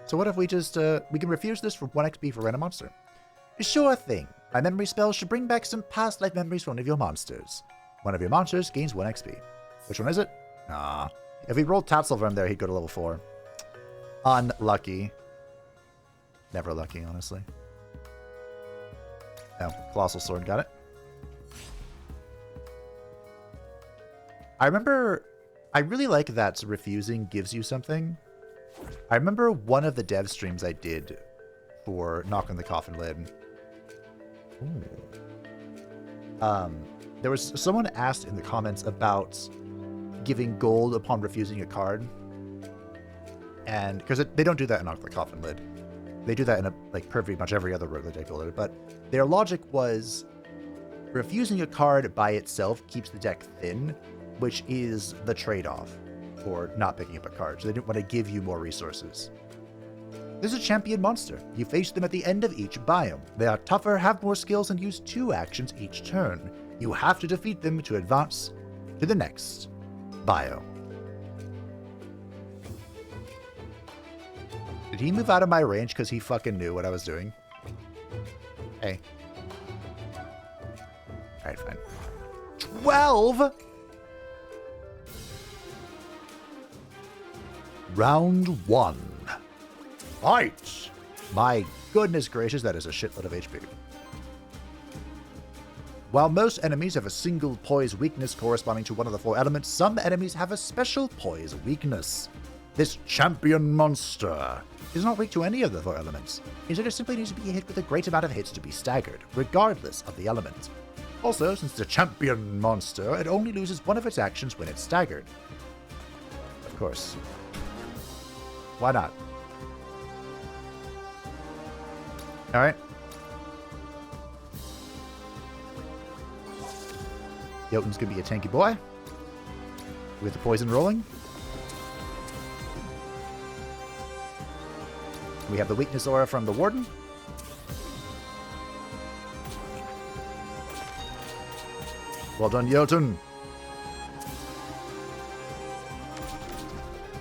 So what if we just, we can refuse this for 1 XP for random monster. Sure thing. My memory spell should bring back some past life memories for one of your monsters. One of your monsters gains 1 XP. Which one is it? Ah. If we rolled Tatsilver in there, he'd go to level 4. Unlucky. Never lucky, honestly. Oh, Colossal Sword, got it. I really like that refusing gives you something. I remember one of the dev streams I did for Knock on the Coffin Lid. There was someone asked in the comments about giving gold upon refusing a card. And because they don't do that in Knock on the Coffin Lid. They do that in pretty much every other roguelite deck builder. But their logic was refusing a card by itself keeps the deck thin, which is the trade-off for not picking up a card. So they didn't want to give you more resources. This is a champion monster. You face them at the end of each biome. They are tougher, have more skills, and use 2 actions each turn. You have to defeat them to advance to the next biome. Did he move out of my range because he fucking knew what I was doing? Hey. Alright, fine. 12! Round 1. Fight! My goodness gracious, that is a shitload of HP. While most enemies have a single poise weakness corresponding to one of the 4 elements, some enemies have a special poise weakness. This champion monster is not weak to any of the 4 elements. Instead, it simply needs to be hit with a great amount of hits to be staggered, regardless of the element. Also, since it's a champion monster, it only loses one of its actions when it's staggered. Of course. Why not? Alright. Jotun's gonna be a tanky boy. With the poison rolling. We have the weakness aura from the Warden. Well done, Jotun.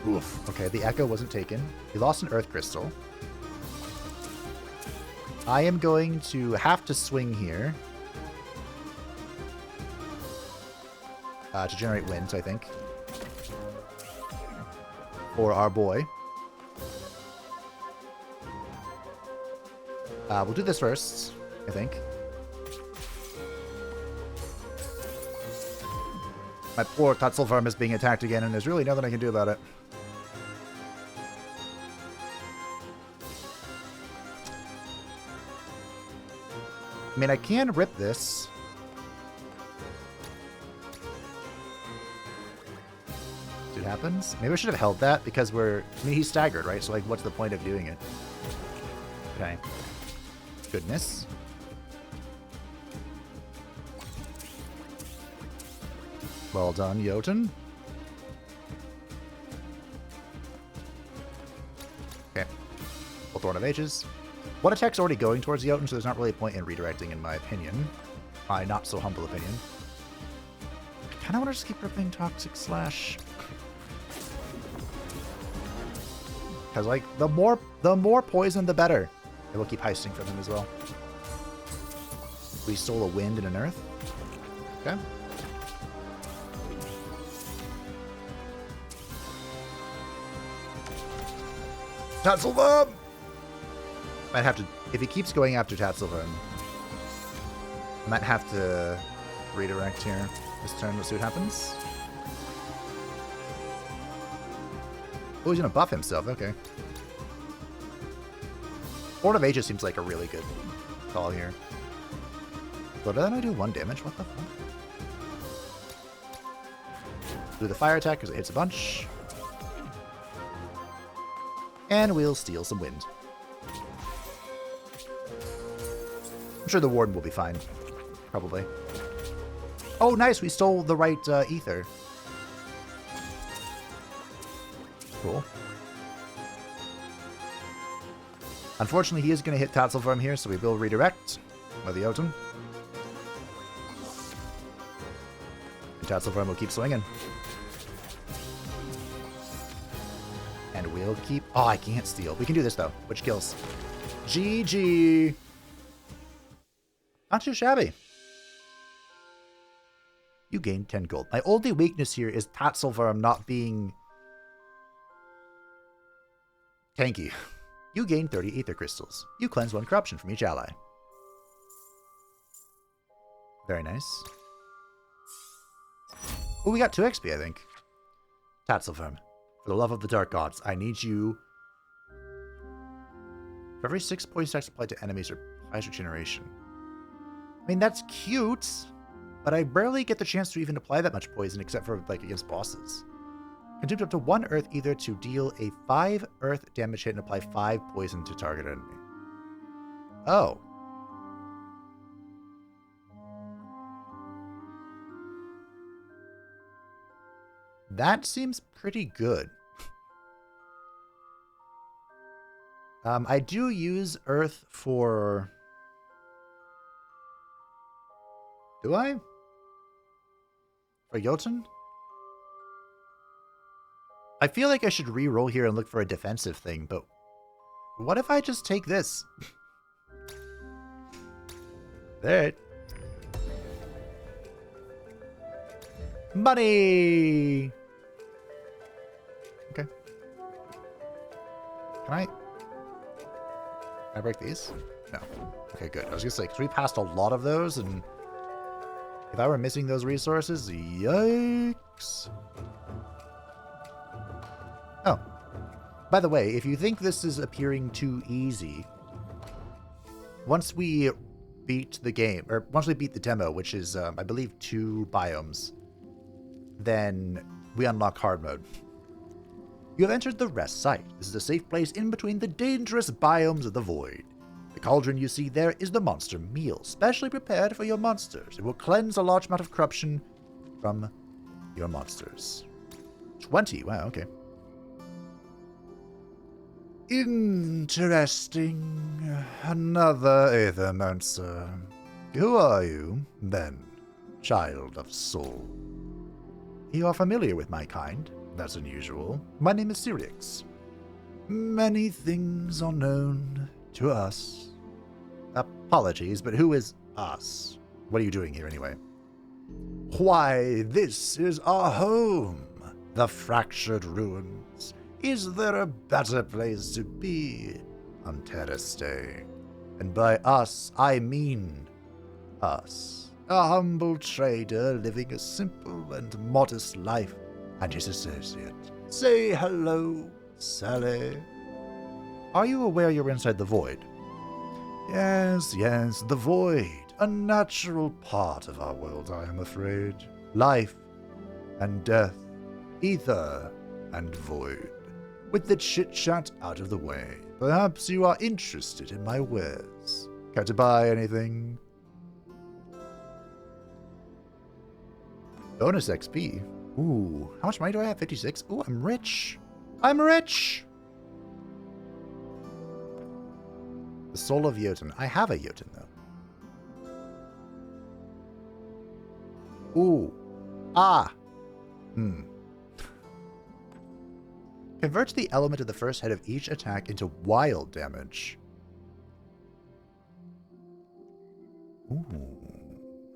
Oof. Okay, the Echo wasn't taken. We lost an Earth Crystal. I am going to have to swing here. To generate wind, I think. For our boy. We'll do this first, I think. My poor Tatzel farm is being attacked again, and there's really nothing I can do about it. I mean, I can rip this. It happens. Maybe I should have held that because I mean, he's staggered, right? So, like, what's the point of doing it? Okay. Goodness. Well done, Jotun. Okay. Full Thorn of Ages. One attack's already going towards Jotun, so there's not really a point in redirecting, in my opinion. My not so humble opinion. I kind of want to just keep ripping Toxic Slash. Because, like, the more poison, the better. And we'll keep heisting from him as well. We stole a wind and an earth. Okay. Tatzelworm! Might have to... If he keeps going after Tatzelworm, I might have to redirect here this turn. We'll see what happens. Oh, he's going to buff himself. Okay. Thorn of Ages seems like a really good call here. But then I do 1 damage. What the fuck? Do the fire attack because it hits a bunch. And we'll steal some wind. I'm sure the Warden will be fine. Probably. Oh, nice. We stole the right ether. Cool. Unfortunately, he is going to hit Tatzelworm here, so we will redirect with the Jotun. And Tatzelworm will keep swinging. And we'll keep... Oh, I can't steal. We can do this, though, which kills. GG. Not too shabby. You gained 10 gold. My only weakness here is Tatzelworm not being... tanky. You gain 30 Aether Crystals. You cleanse 1 corruption from each ally. Very nice. Oh, we got 2 XP, I think. Tatzelworm. For the love of the Dark Gods, I need you... For every 6 poison attacks applied to enemies or applies regeneration. I mean, that's cute, but I rarely get the chance to even apply that much poison except for, like, against bosses. Consume up to 1 earth ether to deal a 5 earth damage hit and apply 5 poison to target enemy. Oh. That seems pretty good. I do use earth for... Do I? For Jotun? I feel like I should re-roll here and look for a defensive thing, but what if I just take this? Alright. Money! Okay. Can I break these? No. Okay, good. I was gonna say, because we passed a lot of those, and if I were missing those resources, yikes. Oh. By the way, if you think this is appearing too easy, once we beat the game, or once we beat the demo, which is, I believe, 2 biomes, then we unlock hard mode. You have entered the rest site. This is a safe place in between the dangerous biomes of the void. The cauldron you see there is the monster meal, specially prepared for your monsters. It will cleanse a large amount of corruption from your monsters. 20, wow, okay. Interesting. Another Aethermancer. Who are you, then, child of soul? You are familiar with my kind. That's unusual. My name is Syrix. Many things are known to us. Apologies, but who is us? What are you doing here anyway? Why, this is our home, the Fractured Ruins. Is there a better place to be on Terrestay? And by us, I mean us. A humble trader living a simple and modest life, and his associate. Say hello, Sally. Are you aware you're inside the void? Yes, the void. A natural part of our world, I am afraid. Life and death, ether and void. With the chit-chat out of the way, perhaps you are interested in my wares. Care to buy anything? Bonus XP. Ooh, how much money do I have? 56? Ooh, I'm rich. I'm rich! The Soul of Jotun. I have a Jotun, though. Ooh. Ah. Converts the element of the first head of each attack into wild damage. Ooh.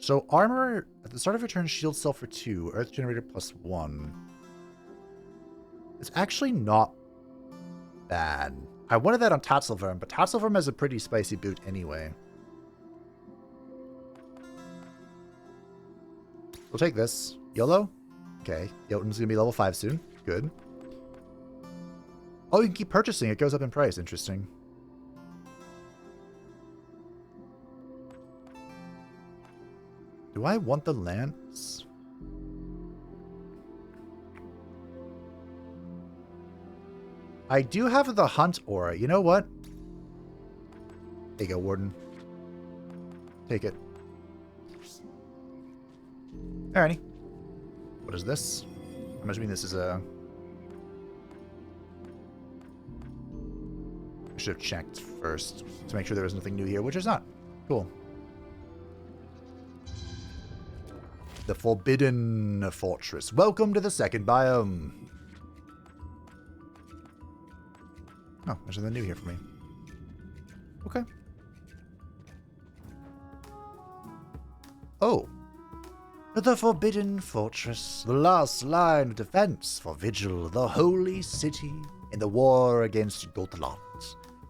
So armor, at the start of your turn, shield cell for 2, earth generator +1. It's actually not bad. I wanted that on Tatzelworm, but Tatzelworm has a pretty spicy boot anyway. We'll take this. YOLO? Okay, Jotun's gonna be level 5 soon. Good. Oh, you can keep purchasing. It goes up in price. Interesting. Do I want the lance? I do have the hunt aura. You know what? There you go, Warden. Take it. Alrighty. What is this? I'm assuming this is a... I should have checked first to make sure there was nothing new here, which is not. Cool. The Forbidden Fortress. Welcome to the second biome. Oh, there's something new here for me. Okay. Oh. The Forbidden Fortress, the last line of defense for Vigil, the holy city in the war against Gotland.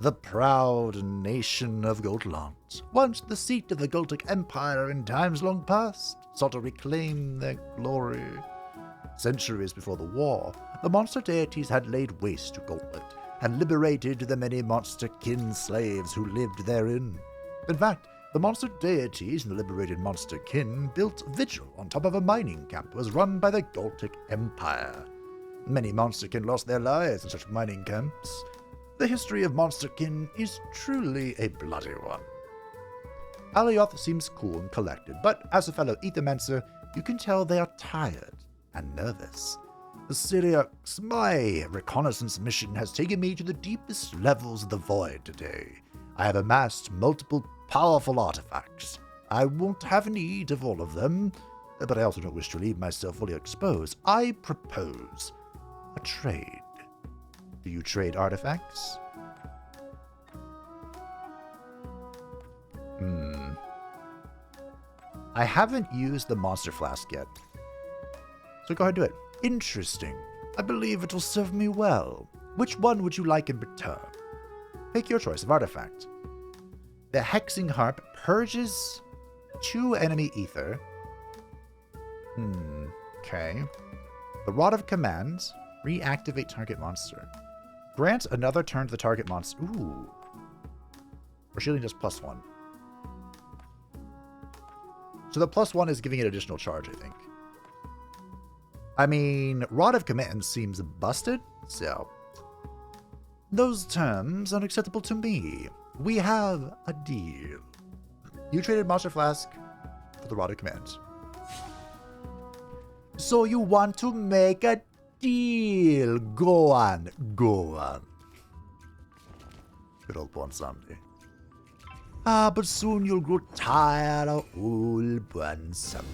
The proud nation of Gotland, once the seat of the Gothic Empire in times long past, sought to reclaim their glory. Centuries before the war, the monster deities had laid waste to Gotland and liberated the many monster-kin slaves who lived therein. In fact, the monster deities and the liberated monster-kin built Vigil on top of a mining camp that was run by the Gothic Empire. Many monster-kin lost their lives in such mining camps. The history of monster-kin is truly a bloody one. Alioth seems cool and collected, but as a fellow Aethermancer, you can tell they are tired and nervous. Syriax, my reconnaissance mission has taken me to the deepest levels of the void today. I have amassed multiple powerful artifacts. I won't have need of all of them, but I also don't wish to leave myself fully exposed. I propose a trade. Do you trade artifacts? I haven't used the monster flask yet, so go ahead and do it. Interesting. I believe it will serve me well. Which one would you like in return? Pick your choice of artifact. The Hexing Harp purges 2 enemy ether. Okay. The Rod of Command. Reactivate target monster. Grant another turn to the target monster. Ooh. Or shielding does +1. So the +1 is giving it additional charge, I think. I mean, Rod of Command seems busted, So, those terms are acceptable to me. We have a deal. You traded Monster Flask for the Rod of Command. So you want to make a deal? Go on, go on. Good old Bonsandi. But soon you'll grow tired of old Bonsandi.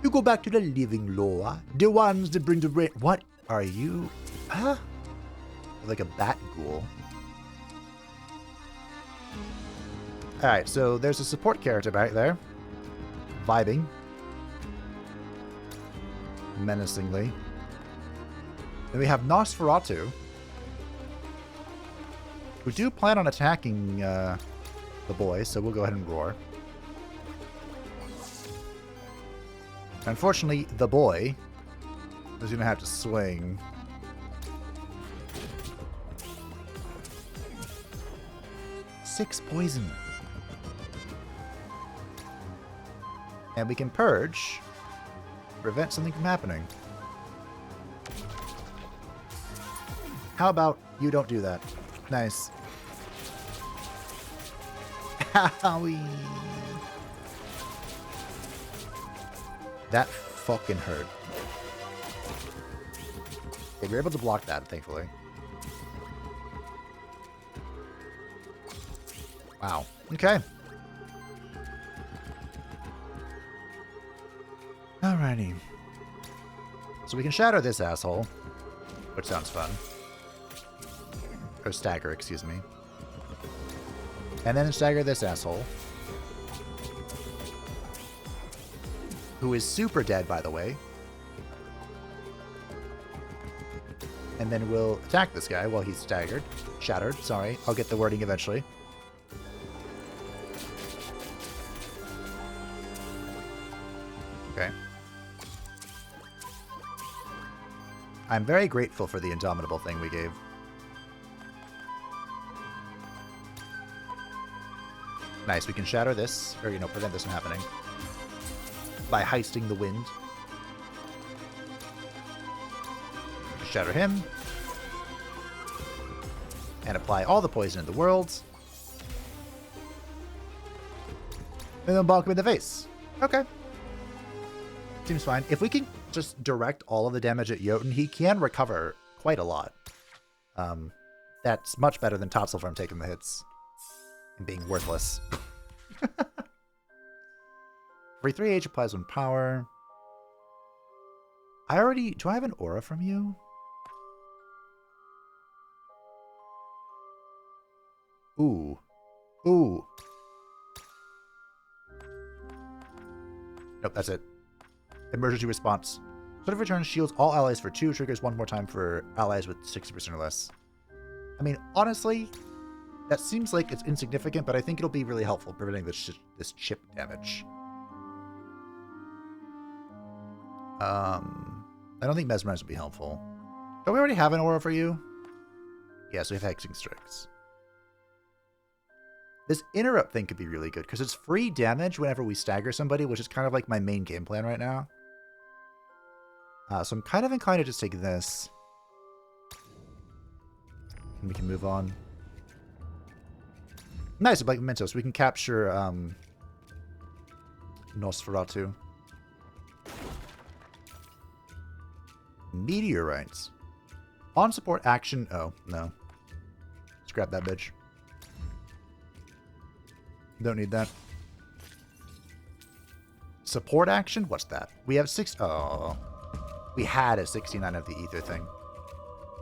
You go back to the living lore, the ones that bring the rain. What are you? Huh? Like a bat ghoul. Alright, so there's a support character back there. Vibing. Menacingly. Then we have Nosferatu, who do plan on attacking the boy, so we'll go ahead and roar. Unfortunately, the boy is going to have to swing. Six poison. And we can purge. Prevent something from happening. How about you don't do that? Nice. Howie. That fucking hurt. Okay, we were able to block that, thankfully. Wow. Okay. Alrighty. So we can shatter this asshole, which sounds fun. Or stagger, excuse me. And then stagger this asshole. Who is super dead, by the way. And then we'll attack this guy while he's staggered. Shattered, sorry. I'll get the wording eventually. Okay. I'm very grateful for the Indomitable thing we gave. Nice, we can shatter this, or, you know, prevent this from happening. By heisting the wind. Shatter him. And apply all the poison in the world. And then bonk him in the face. Okay. Seems fine. If we can just direct all of the damage at Jotun, he can recover quite a lot. That's much better than Topsil from taking the hits and being worthless. Every 3H applies 1 power. Do I have an aura from you? Ooh. Ooh. Nope, that's it. Emergency response. Sort of returns shields all allies for 2, triggers 1 more time for allies with 60% or less. I mean, honestly, that seems like it's insignificant, but I think it'll be really helpful preventing this chip damage. I don't think Mesmerize would be helpful. Don't we already have an aura for you? Yes, we have Hexing Strikes. This interrupt thing could be really good, because it's free damage whenever we stagger somebody, which is kind of like my main game plan right now. So I'm kind of inclined to just take this. And we can move on. Nice, like Mentos. We can capture Nosferatu. Meteorites. On support action. Oh, no. Let's grab that bitch. Don't need that. Support action? What's that? We have 6. Oh. We had a 69 of the ether thing.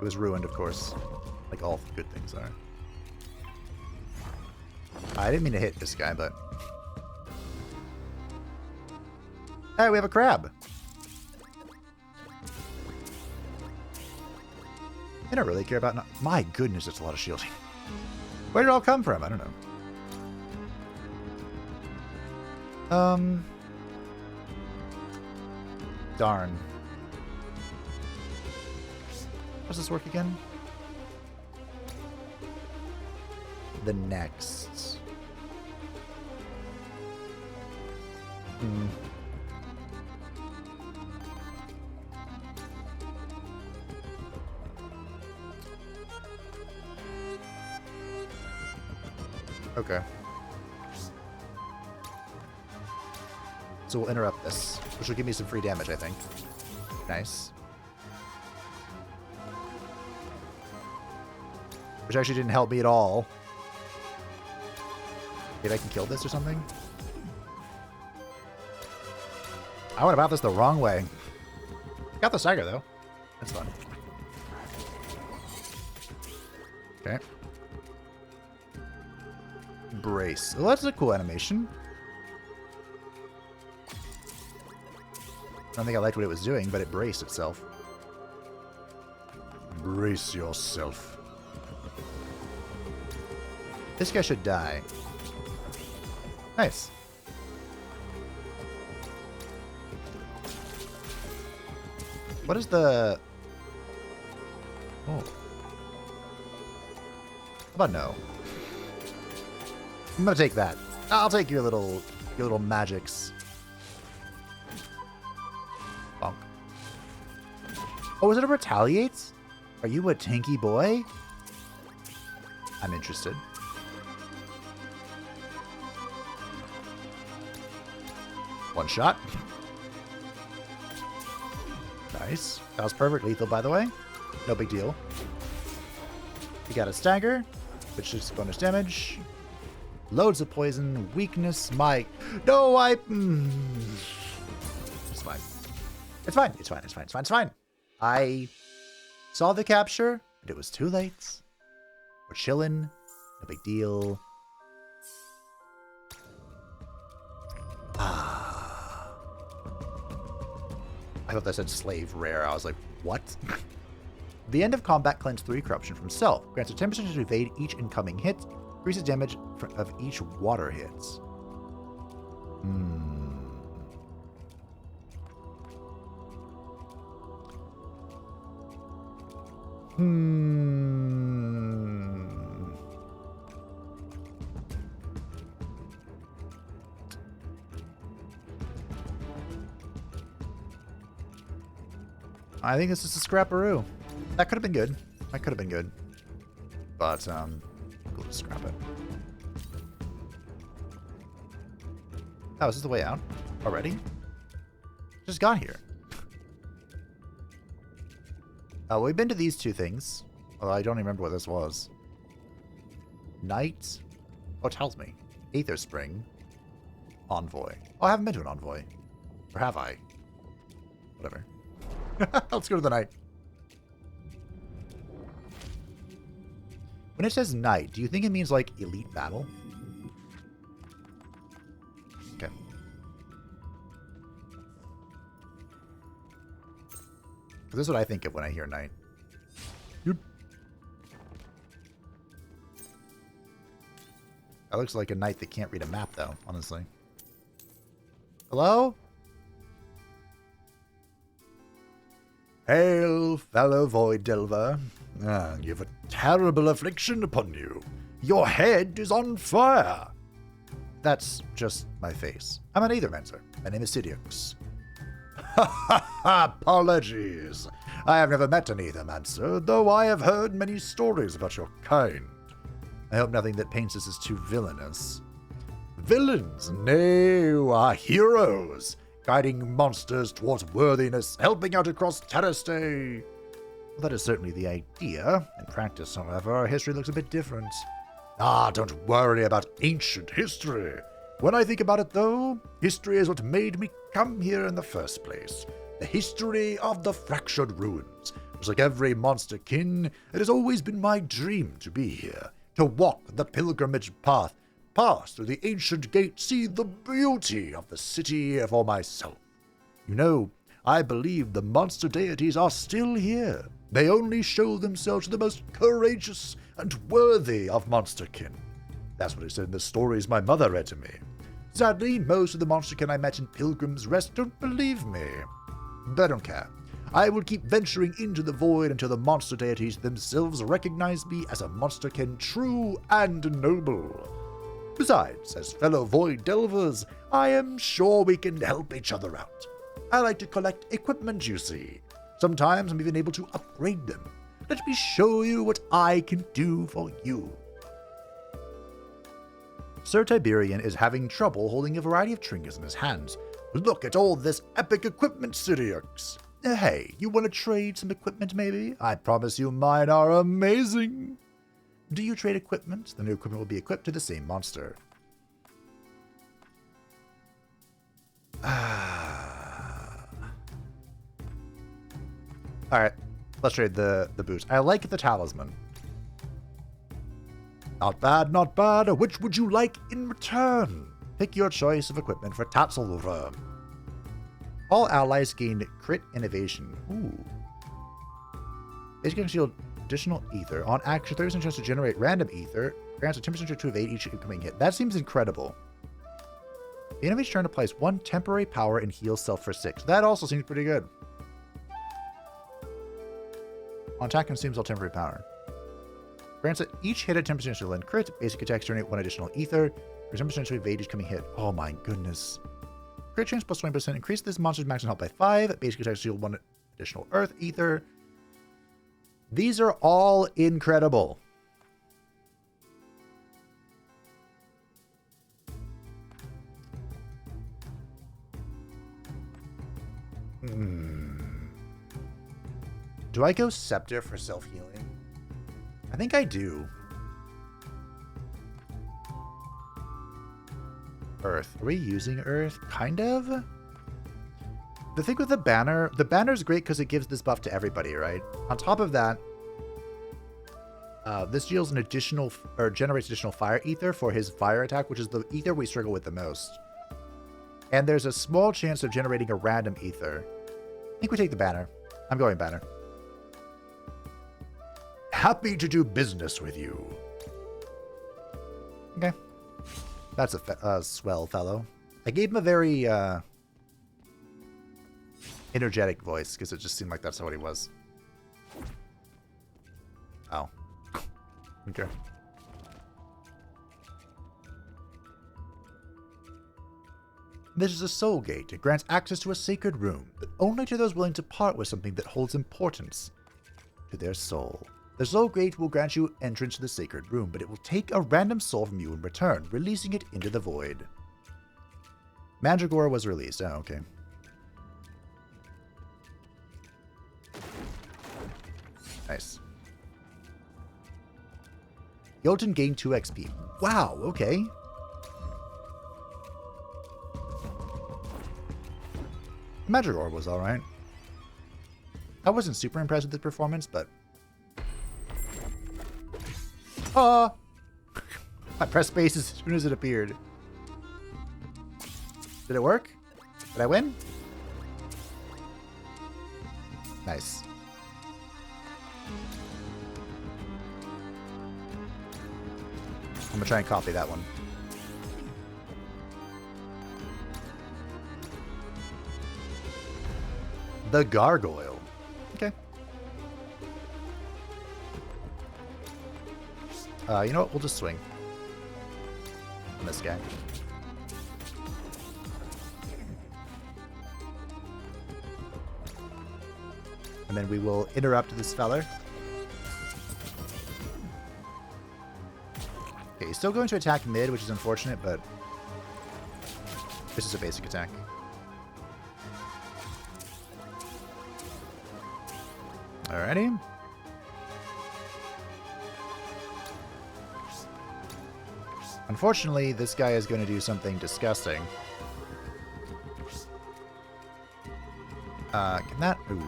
It was ruined, of course. Like all good things are. I didn't mean to hit this guy, but... Hey, we have a crab! I don't really care about... My goodness, that's a lot of shielding. Where did it all come from? I don't know. Darn. How does this work again? The next. Okay. So we'll interrupt this, which will give me some free damage, I think. Nice. Which actually didn't help me at all. Maybe I can kill this or something? I went about this the wrong way. Got the stagger, though. That's fun. Okay. Brace. Well, that's a cool animation. I don't think I liked what it was doing, but it braced itself. Brace yourself. This guy should die. Nice. What is the... Oh. How about no? I'm gonna take that. I'll take your little magics. Bonk. Oh, is it a retaliates? Are you a tanky boy? I'm interested. One shot. Nice. That was perfect lethal, by the way. No big deal. We got a stagger, which is bonus damage. Loads of poison. Weakness. No, It's fine. It's fine. It's fine. It's fine. It's fine. It's fine. I saw the capture, but it was too late. We're chilling. No big deal. I thought that said slave rare. I was like, what? The end of combat cleanse 3 corruption from self. Grants a 10% to evade each incoming hit. Increases damage of each water hits. I think this is a scrapperoo. That could have been good. That could have been good. But, we'll just scrap it. Oh, is this the way out? Already? Just got here. Oh, we've been to these two things. Although I don't remember what this was. Night. Oh, it tells me. Aether Spring. Envoy. Oh, I haven't been to an envoy. Or have I? Whatever. Let's go to the night. When it says night, do you think it means like elite battle? Okay. This is what I think of when I hear night. Yep. That looks like a knight that can't read a map, though, honestly. Hello? Hail, fellow Void Delver. You've a terrible affliction upon you. Your head is on fire. That's just my face. I'm an Aethermancer. My name is Sidiox. Ha ha ha! Apologies. I have never met an Aethermancer, though I have heard many stories about your kind. I hope nothing that paints us is too villainous. Villains? No, our heroes. Guiding monsters towards worthiness, helping out across Terrastay. Well, that is certainly the idea. In practice, however, our history looks a bit different. Don't worry about ancient history. When I think about it, though, history is what made me come here in the first place. The history of the fractured ruins. Just like every monster kin, it has always been my dream to be here, to walk the pilgrimage path, pass through the ancient gate, see the beauty of the city for myself. You know, I believe the monster deities are still here. They only show themselves to the most courageous and worthy of monsterkin. That's what it said in the stories my mother read to me. Sadly, most of the monsterkin I met in Pilgrim's Rest don't believe me. But I don't care. I will keep venturing into the void until the monster deities themselves recognize me as a monsterkin true and noble. Besides, as fellow Void Delvers, I am sure we can help each other out. I like to collect equipment, you see. Sometimes I'm even able to upgrade them. Let me show you what I can do for you. Sir Tiberian is having trouble holding a variety of trinkets in his hands. Look at all this epic equipment, Syriax. Hey, you want to trade some equipment maybe? I promise you mine are amazing. Do you trade equipment? The new equipment will be equipped to the same monster. Alright, let's trade the boots. I like the talisman. Not bad, not bad. Which would you like in return? Pick your choice of equipment for Tatzelworm. All allies gain crit innovation. Ooh. Basic can shield additional ether. On action, 30% chance to generate random ether. Grants a 10% to evade each incoming hit. That seems incredible. The enemy's turn applies 1 temporary power and heals self for 6. That also seems pretty good. On attack, consumes all temporary power. Grants that each hit a 10% to lend crit. Basic attacks generate 1 additional ether. For 10% to evade each coming hit. Oh my goodness. Crit chance plus 20%. Increase this monster's maximum health by 5. Basic attacks deal 1 additional earth ether. These are all incredible. Do I go Scepter for self-healing? I think I do. Earth. Are we using Earth? Kind of? The thing with the banner's great because it gives this buff to everybody, right? On top of that, this deals an additional, or generates additional fire ether for his fire attack, which is the ether we struggle with the most. And there's a small chance of generating a random ether. I think we take the banner. I'm going banner. Happy to do business with you. Okay. That's a swell fellow. I gave him a very energetic voice because it just seemed like that's what he was. Oh. Okay. This is a soul gate. It grants access to a sacred room, but only to those willing to part with something that holds importance to their soul. The soul gate will grant you entrance to the sacred room, but it will take a random soul from you in return, releasing it into the void. Mandragora was released. Oh, okay. Nice. Jotun gained 2 XP. Wow, okay. Mandragora was alright. I wasn't super impressed with the performance, but... I pressed space as soon as it appeared. Did it work? Did I win? Nice. I'm gonna try and copy that one. The Gargoyle. Okay. You know what? We'll just swing on this guy. And then we will interrupt this feller. Okay, he's still going to attack mid, which is unfortunate, but this is a basic attack. Alrighty. Unfortunately, this guy is going to do something disgusting. Can that... Ooh.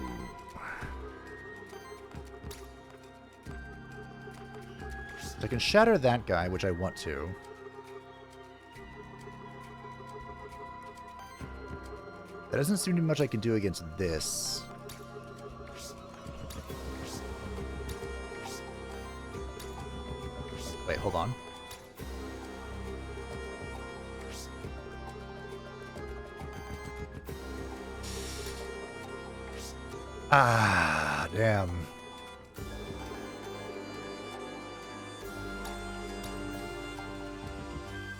So I can shatter that guy, which I want to. There doesn't seem to be much I can do against this. Wait, hold on. Ah, damn.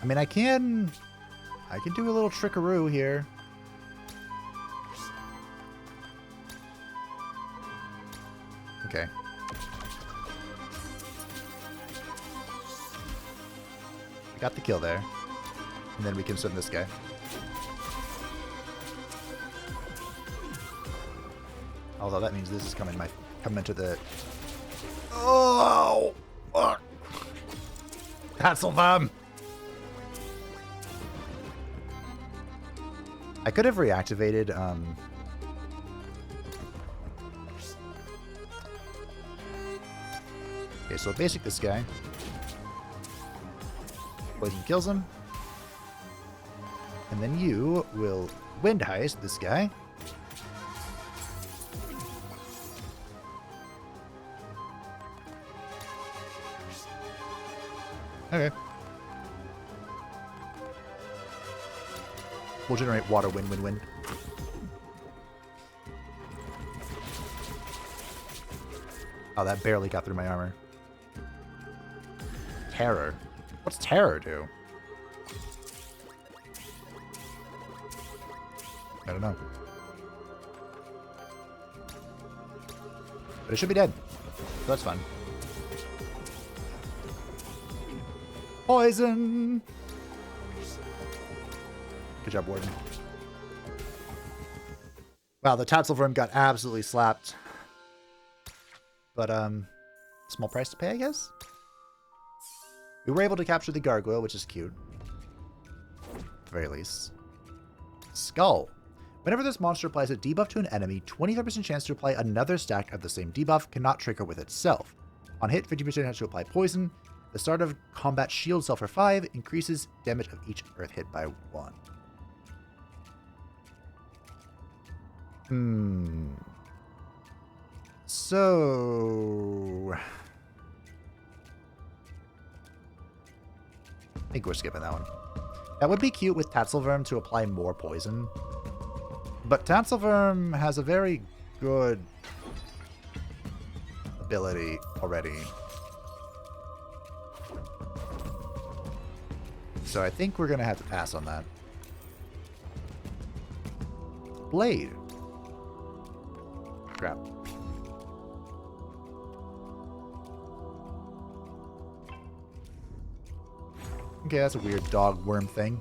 I mean, I can do a little trickaroo here. Okay. I got the kill there. And then we can swim this guy. Although that means this is coming into the... Oh! Fuck! Hasselbaum! I could have reactivated, Okay, so basic this guy. Poison kills him. And then you will wind heist this guy. Okay. We'll generate water, wind, wind, wind. Oh, that barely got through my armor. Terror. What's terror do? I don't know. But it should be dead. So that's fun. Poison! Good job, Warden. Wow, the Tatzelworm got absolutely slapped. But, small price to pay, I guess? We were able to capture the gargoyle, which is cute. At the very least. Skull. Whenever this monster applies a debuff to an enemy, 25% chance to apply another stack of the same debuff cannot trigger with itself. On hit, 50% chance to apply poison. The start of combat shield cell for 5 increases damage of each earth hit by 1. So... I think we're skipping that one. That would be cute with Tatzelworm to apply more poison. But Tatzelworm has a very good ability already. So I think we're going to have to pass on that. Blade. Crap. Okay, that's a weird dog worm thing.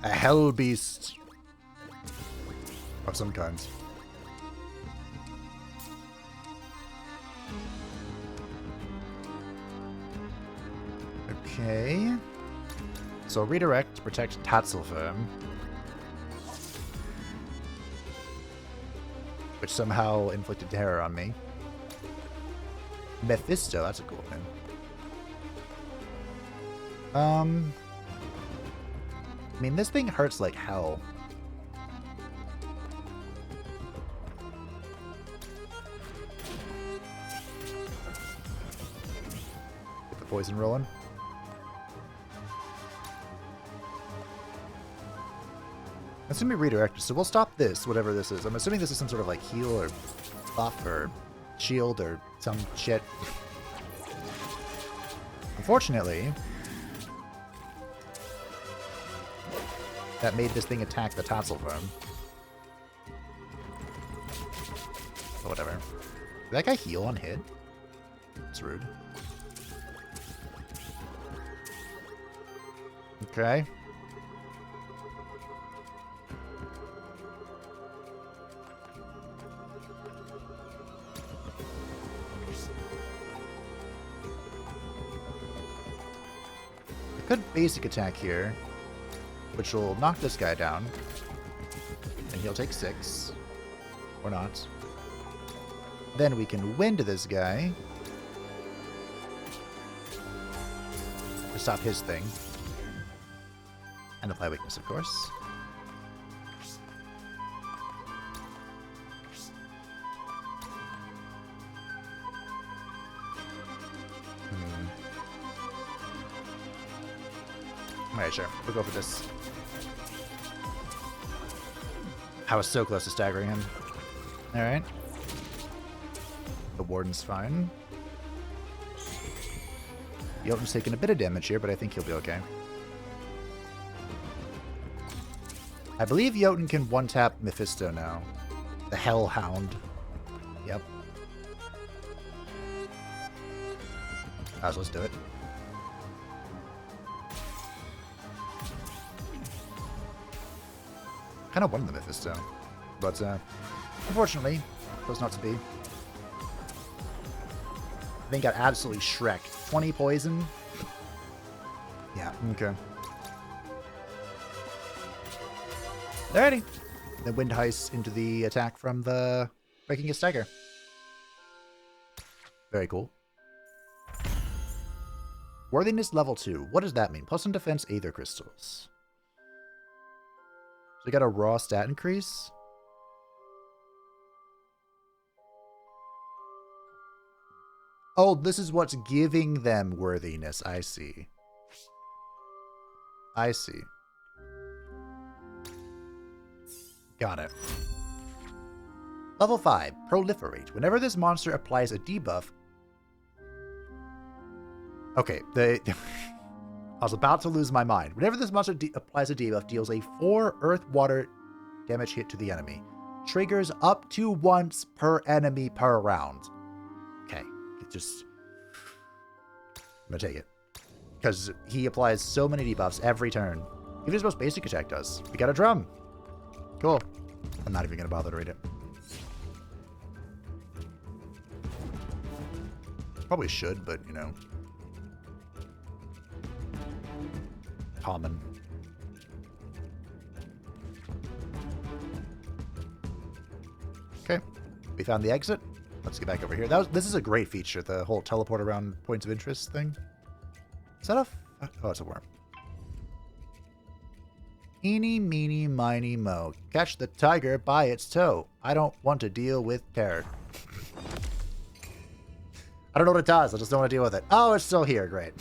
A hell beast of some kinds. Okay. So redirect to protect Tatzelworm. Which somehow inflicted terror on me. Mephisto, that's a cool name. I mean, this thing hurts like hell. Get the poison rolling. It's gonna be redirected, so we'll stop this, whatever this is. I'm assuming this is some sort of like heal or buff or shield or some shit. Unfortunately, that made this thing attack the Tatzelworm. But whatever. Did that guy heal on hit? It's rude. Okay. Good basic attack here, which will knock this guy down, and he'll take 6, or not. Then we can wind this guy to stop his thing, and apply weakness, of course. Alright, sure. We'll go for this. I was so close to staggering him. Alright. The Warden's fine. Jotun's taking a bit of damage here, but I think he'll be okay. I believe Jotun can one-tap Mephisto now. The Hellhound. Yep. Alright, so let's do it. Kind of wanted the Mephisto, but unfortunately, was not to be. I think got absolutely Shrek. 20 poison. Yeah, okay. Alrighty. The Wind Heist into the attack from the Breaking a Stagger. Very cool. Worthiness level 2. What does that mean? Plus on defense, Aether crystals. So we got a raw stat increase. Oh, this is what's giving them worthiness. I see. I see. Got it. Level 5. Proliferate. Whenever this monster applies a debuff... Okay, I was about to lose my mind. Whenever this monster applies a debuff, deals a 4 earth-water damage hit to the enemy. Triggers up to once per enemy per round. Okay, it just... I'm gonna take it. Because he applies so many debuffs every turn. Even his most basic attack does. We got a drum. Cool. I'm not even gonna bother to read it. Probably should, but, you know. Common. Okay. We found the exit. Let's get back over here. This is a great feature, the whole teleport around points of interest thing. Is that oh, it's a worm. Eeny, meeny, miny, mo. Catch the tiger by its toe. I don't want to deal with terror. I don't know what it does. I just don't want to deal with it. Oh, it's still here. Great.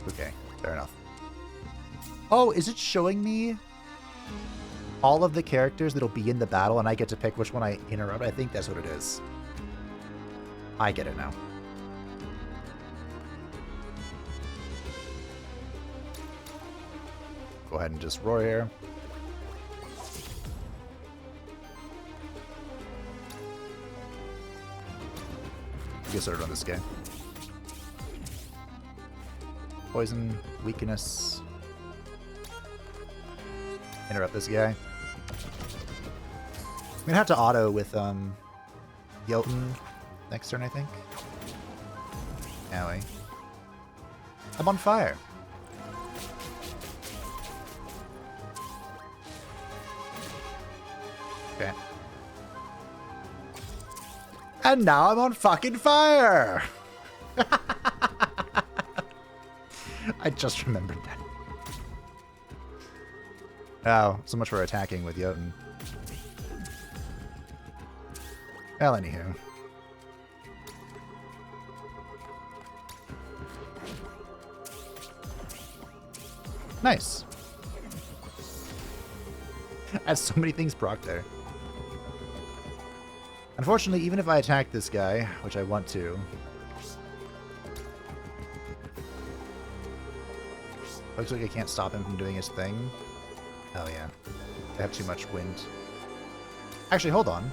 Okay, fair enough. Oh, is it showing me all of the characters that'll be in the battle and I get to pick which one I interrupt? I think that's what it is. I get it now. Go ahead and just roar here. Get started on this guy. Poison, weakness. Interrupt this guy. I'm gonna have to auto with Jotun next turn, I think. Owie. I'm on fire. Okay. And now I'm on fucking fire! I just remembered that. Oh, so much for attacking with Jotun. Well, anywho. Nice. Has so many things proc there. Unfortunately, even if I attack this guy, which I want to... Looks like I can't stop him from doing his thing. Oh yeah. I have too much wind. Actually, hold on.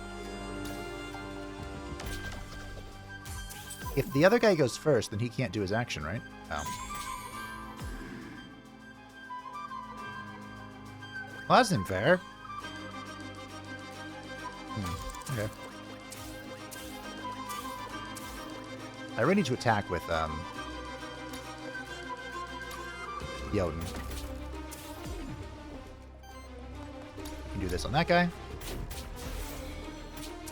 If the other guy goes first, then he can't do his action, right? Oh. Well, that's unfair. Okay. I really need to attack with, Jotun. Can do this on that guy.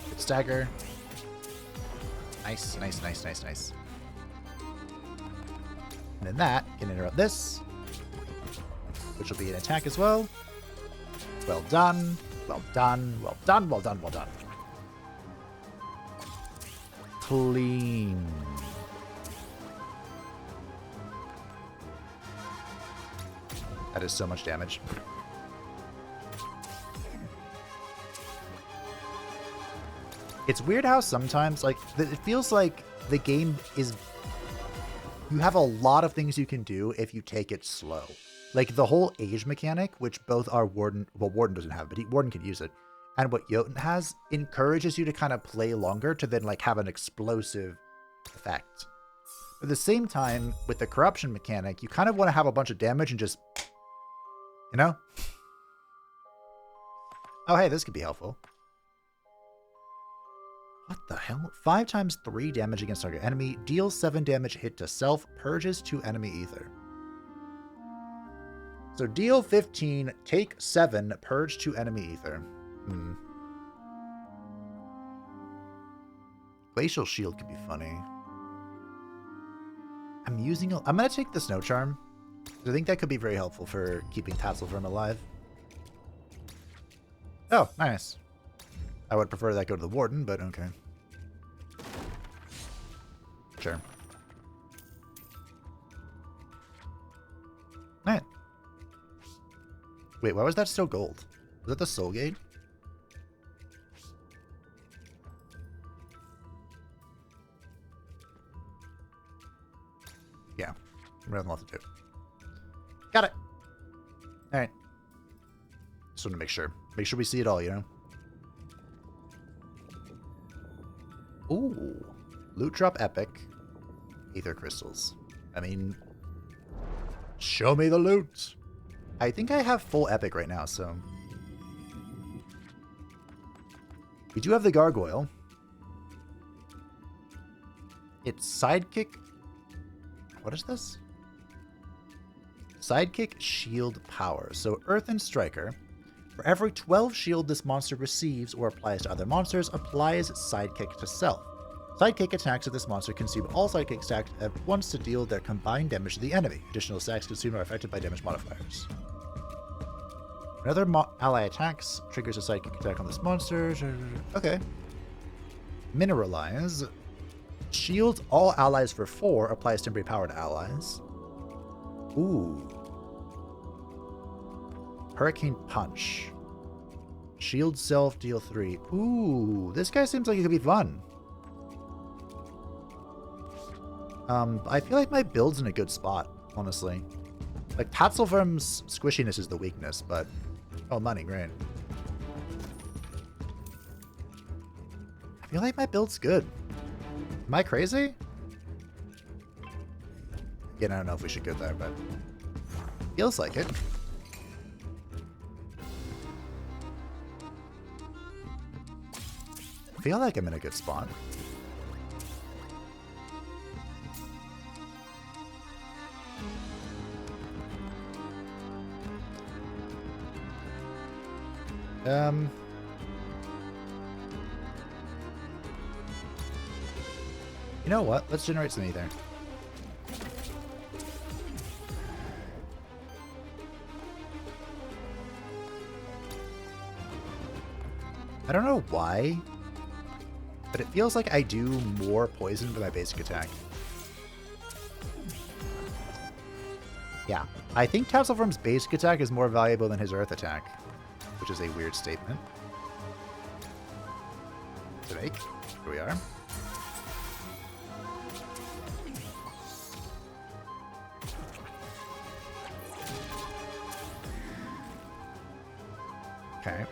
Good stagger. Nice, nice, nice, nice, nice. And then that can interrupt this, which will be an attack as well. Well done. Well done. Well done. Well done. Well done. Clean. That is so much damage. It's weird how sometimes, like, it feels like the game is... You have a lot of things you can do if you take it slow. Like, the whole age mechanic, which both our Warden... Well, Warden doesn't have, but Warden can use it. and what Jotun has encourages you to kind of play longer to then like have an explosive effect. At the same time, with the corruption mechanic, you kind of want to have a bunch of damage and just, you know? Oh, hey, this could be helpful. What the hell? 5 times 3 damage against target enemy, deals 7 damage hit to self, purges 2 enemy ether. So deal 15, take 7, purge 2 enemy ether. Glacial Shield could be funny. I'm going to take the Snow Charm. I think that could be very helpful for keeping Tatzelfirm alive. Oh, nice. I would prefer that go to the Warden, but okay. Sure. Alright. Wait, why was that still gold? Was that the Soul Gate? Yeah. Rather than left to do. Got it. Alright. Just want to make sure. Make sure we see it all, you know? Ooh. Loot drop epic. Aether crystals. I mean, show me the loot. I think I have full epic right now, so. We do have the gargoyle. It's sidekick. What is this? Sidekick shield power. So Earthen Striker. For every 12 shield this monster receives or applies to other monsters, applies sidekick to self. Sidekick attacks of this monster consume all sidekick stacks at once to deal their combined damage to the enemy. Additional stacks consumed are affected by damage modifiers. Another ally attacks triggers a sidekick attack on this monster. Okay. Mineralize. Shields all allies for 4, applies temporary power to allies. Ooh. Hurricane Punch. Shield self, deal 3. Ooh, this guy seems like it could be fun. I feel like my build's in a good spot, honestly. Like, Tatzelfirm's squishiness is the weakness, but... Oh, money, great. I feel like my build's good. Am I crazy? Again, I don't know if we should go there, but... Feels like it. I feel like I'm in a good spot. You know what? Let's generate some ether. I don't know why, but it feels like I do more poison to my basic attack. Yeah, I think Tatzelfirm's basic attack is more valuable than his earth attack, which is a weird statement to make. Here we are. Okay.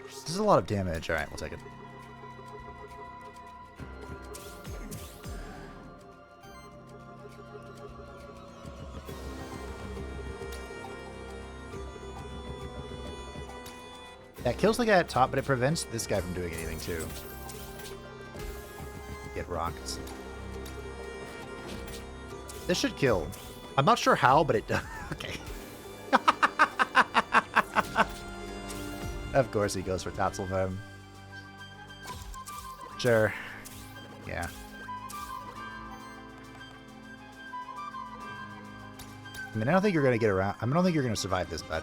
This is a lot of damage. Alright, we'll take it. That kills the guy at top, but it prevents this guy from doing anything too. Get rocked. This should kill. I'm not sure how, but it does. Okay. Of course he goes for Tatzelfirm. Sure. Yeah. I mean, I don't think you're going to get around. I don't think you're going to survive this, bud.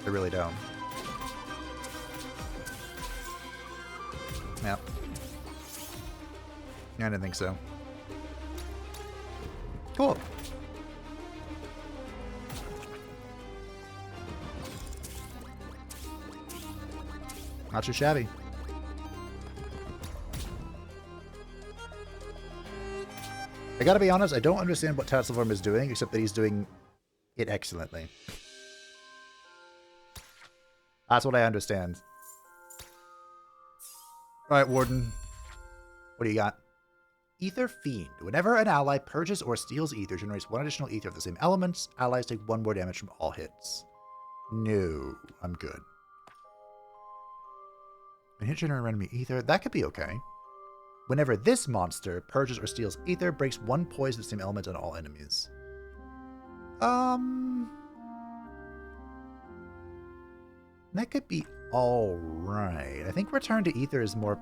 I really don't. Yep. I didn't think so. Cool. Not too shabby. I gotta be honest, I don't understand what Tatzelworm is doing, except that he's doing it excellently. That's what I understand. Alright, Warden. What do you got? Ether Fiend. Whenever an ally purges or steals ether, generates 1 additional ether of the same elements. Allies take 1 more damage from all hits. No, I'm good. When hit generate enemy ether, that could be okay. Whenever this monster purges or steals ether, breaks 1 poison of the same element on all enemies. That could be alright. I think Return to Ether is more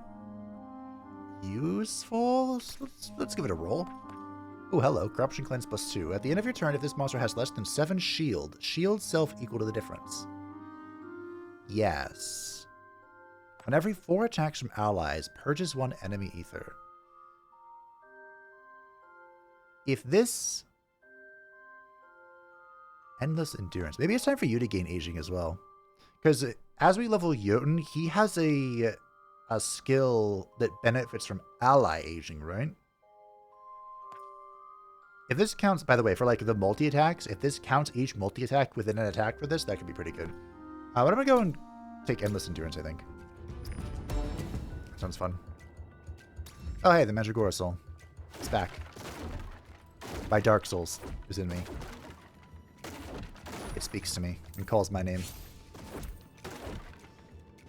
useful. Let's give it a roll. Oh, hello. Corruption Cleanse +2. At the end of your turn, if this monster has less than 7 shield self equal to the difference. Yes. On every 4 attacks from allies, purges 1 enemy ether. If this... Endless Endurance. Maybe it's time for you to gain aging as well. Because as we level Jotun, he has a skill that benefits from ally aging, right? If this counts, by the way, for like the multi-attacks, if this counts each multi-attack within an attack for this, that could be pretty good. But I'm going to go and take Endless Endurance, I think. Sounds fun. Oh, hey, the Mandragora Soul. It's back. My Dark Souls is in me. It speaks to me and calls my name.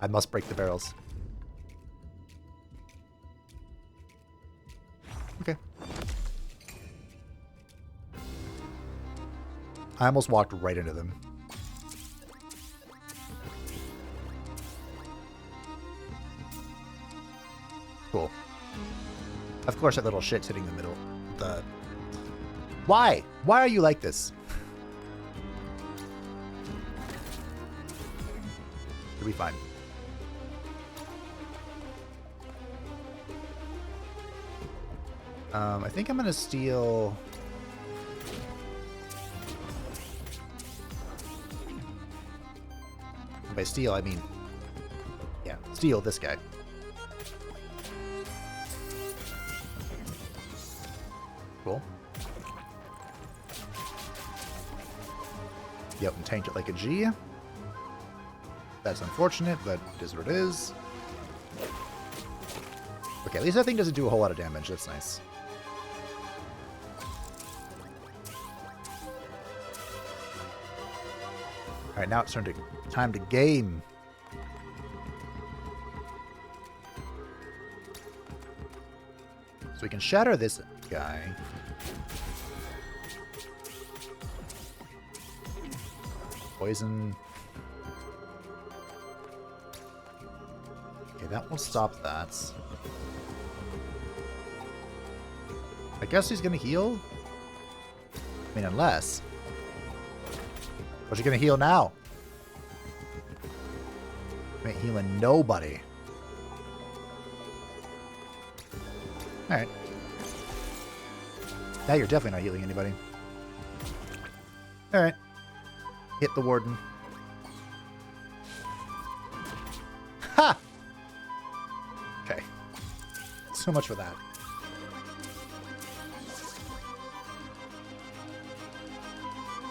I must break the barrels. Okay. I almost walked right into them. Cool. Of course that little shit's hitting the middle. Why? Why are you like this? You'll be fine. I think I'm gonna steal... By steal, I mean... Yeah, steal this guy. Cool. Yep, and tank it like a G. That's unfortunate, but it is what it is. Okay, at least that thing doesn't do a whole lot of damage. That's nice. Alright, now it's time to game. So we can shatter this guy. Poison. Okay, that will stop that. I guess he's gonna heal? I mean, unless... What's he gonna heal now? I ain't healing nobody. Alright. Now you're definitely not healing anybody. Alright. Hit the warden. Ha! Okay. So much for that.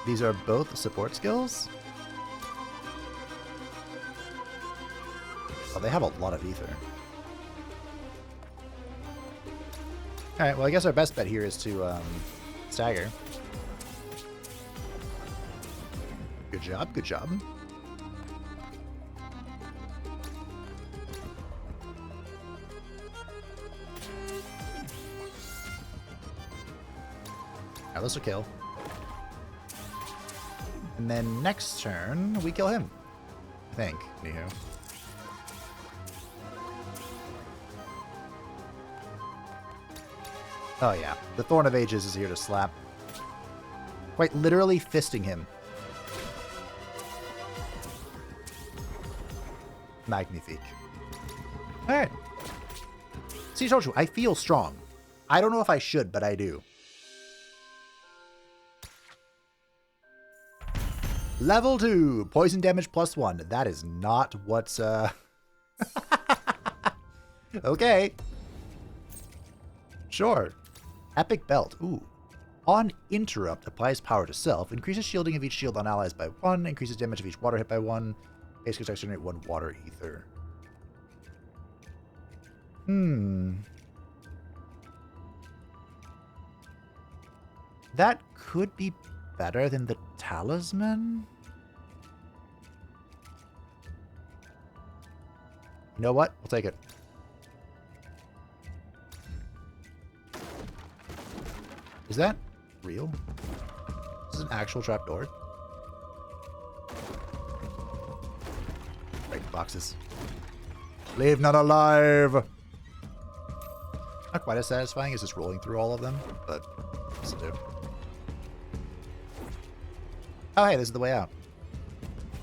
These are both support skills? Oh, they have a lot of ether. Alright, well I guess our best bet here is to stagger. Good job, good job. Alright, this will kill. And then next turn, we kill him. I think, anywho. Oh yeah, the Thorn of Ages is here to slap. Quite literally fisting him. Magnifique. Alright. See, I told you, I feel strong. I don't know if I should, but I do. Level 2, poison damage +1. That is not what Okay. Sure. Epic Belt. Ooh. On interrupt, applies power to self, increases shielding of each shield on allies by 1, increases damage of each water hit by 1, base attacks generate 1 water ether. That could be better than the talisman? You know what? We'll take it. Is that real? This is an actual trapdoor. Break boxes. Leave none alive! Not quite as satisfying as just rolling through all of them, but this'll do. Oh, hey, this is the way out.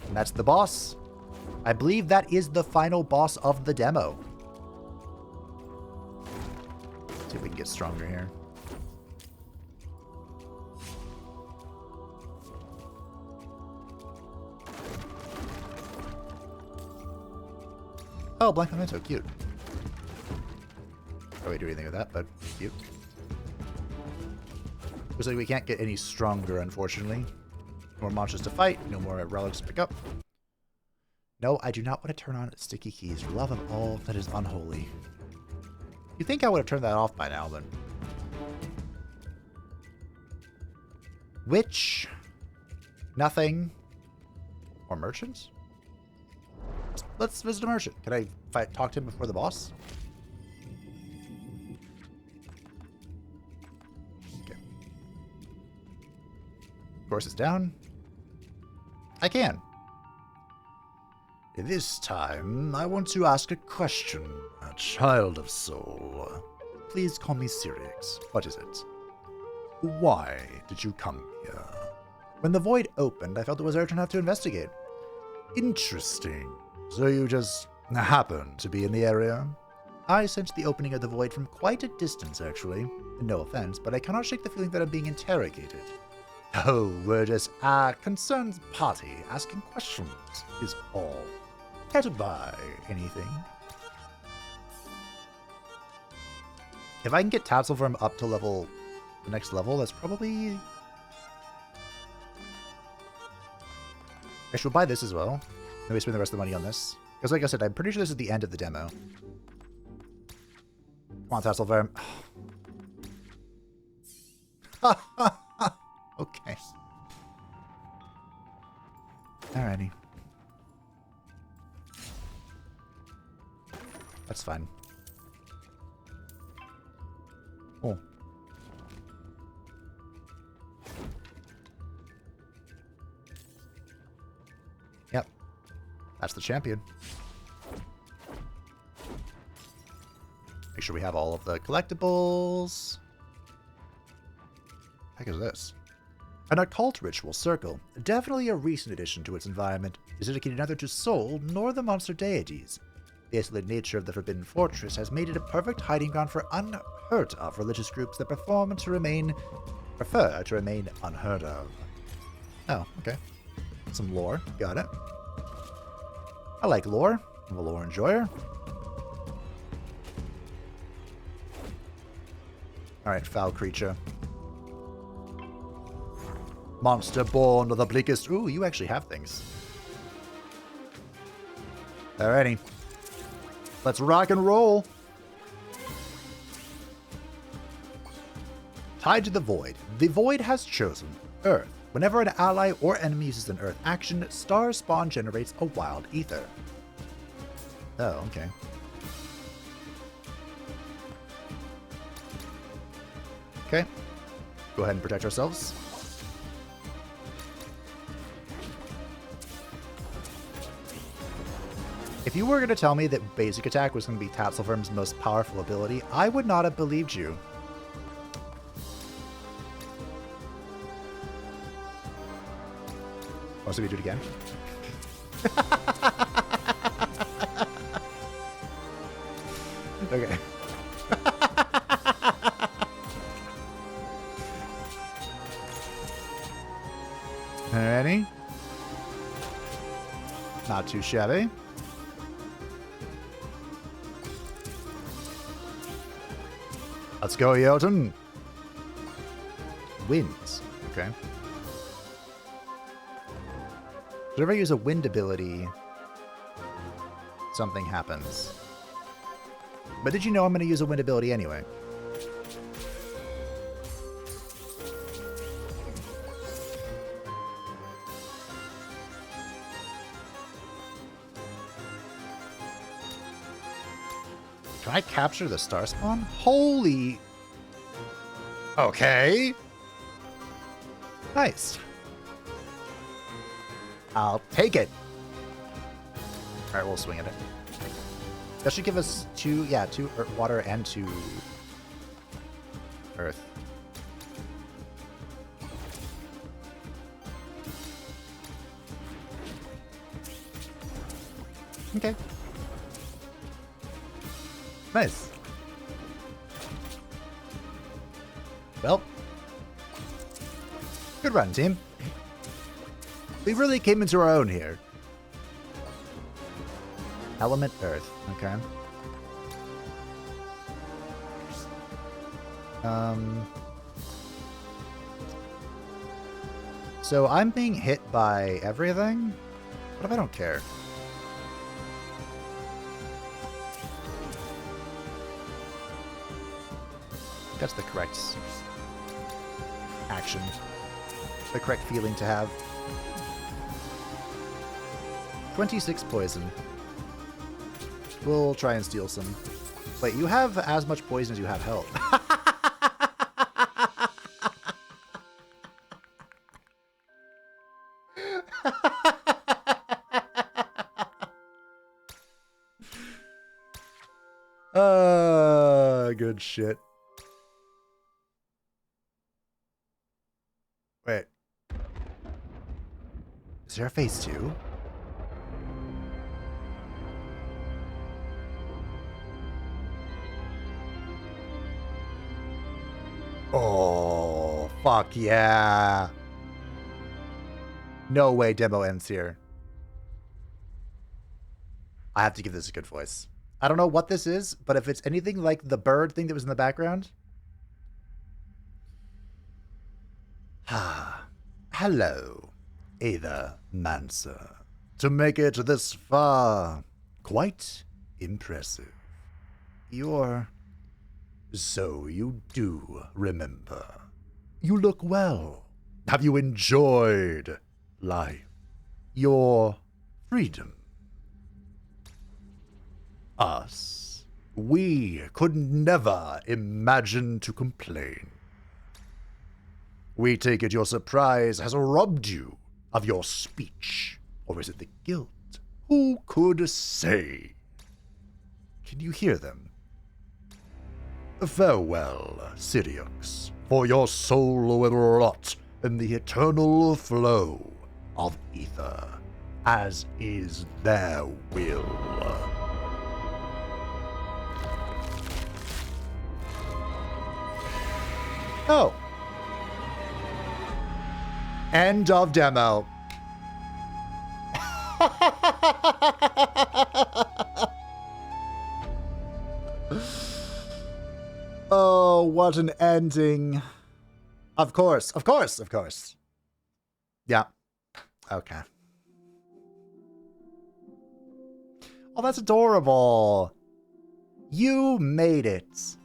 And that's the boss. I believe that is the final boss of the demo. Let's see if we can get stronger here. Oh, blank memento, cute. Can't really do anything with that, but cute. Looks like we can't get any stronger, unfortunately. No more monsters to fight, no more relics to pick up. No, I do not want to turn on sticky keys for love of all that is unholy. You'd think I would have turned that off by now, but... Witch. Nothing. Or merchants? Let's visit a merchant. Can I talk to him before the boss? Okay. Of course, it's down. I can. This time, I want to ask a question, a child of soul. Please call me Sirix. What is it? Why did you come here? When the void opened, I felt it was urgent enough to investigate. Interesting. So you just happened to be in the area? I sensed the opening of the void from quite a distance, actually. No offense, but I cannot shake the feeling that I'm being interrogated. Oh, we're just a concerned party asking questions, is all. Care to buy anything? If I can get Tatzelworm up to the next level, that's probably... I should buy this as well. Maybe spend the rest of the money on this. Because like I said, I'm pretty sure this is the end of the demo. Come on, Tatzelworm. Okay. Alrighty. That's fine. Oh. Yep. That's the champion. Make sure we have all of the collectibles. What the heck is this? An occult ritual circle. Definitely a recent addition to its environment. Is dedicated neither to soul nor the monster deities. The isolated nature of the Forbidden Fortress has made it a perfect hiding ground for unheard of religious groups that prefer to remain unheard of. Oh, okay. Some lore. Got it. I like lore. I'm a lore enjoyer. Alright, foul creature. Monster born of the bleakest... Ooh, you actually have things. Alrighty. Let's rock and roll. Tied to the Void. The Void has chosen Earth. Whenever an ally or enemy uses an Earth action, Star Spawn generates a wild ether. Oh, okay. Okay. Go ahead and protect ourselves. If you were going to tell me that basic attack was going to be Tatzelworm's most powerful ability, I would not have believed you. Oh, so we do it again? Okay. Alrighty. Not too shabby. Let's go, Jotun. Winds. Okay. Whenever I use a wind ability, something happens. But did you know I'm going to use a wind ability anyway? Can I capture the star spawn? Holy... Okay. Nice. I'll take it. Alright, we'll swing at it. That should give us two water and 2 earth. Okay. Nice. Well, good run, team. We really came into our own here. Element Earth. Okay. So I'm being hit by everything? What if I don't care? That's the correct action. The correct feeling to have. 26 poison. We'll try and steal some. Wait, you have as much poison as you have health. Good shit. Wait. Is there a phase 2? Oh, fuck yeah. No way demo ends here. I have to give this a good voice. I don't know what this is, but if it's anything like the bird thing that was in the background. Hello, Aethermancer. To make it this far, quite impressive. So you do remember. You look well. Have you enjoyed life? Your freedom? Us. We could never imagine to complain. We take it your surprise has robbed you of your speech. Or is it the guilt? Who could say? Can you hear them? Farewell, Syriux, for your soul will rot in the eternal flow of ether, as is their will. Oh. End of demo. Oh, what an ending. Of course, of course, of course. Yeah. Okay. Oh, that's adorable. You made it.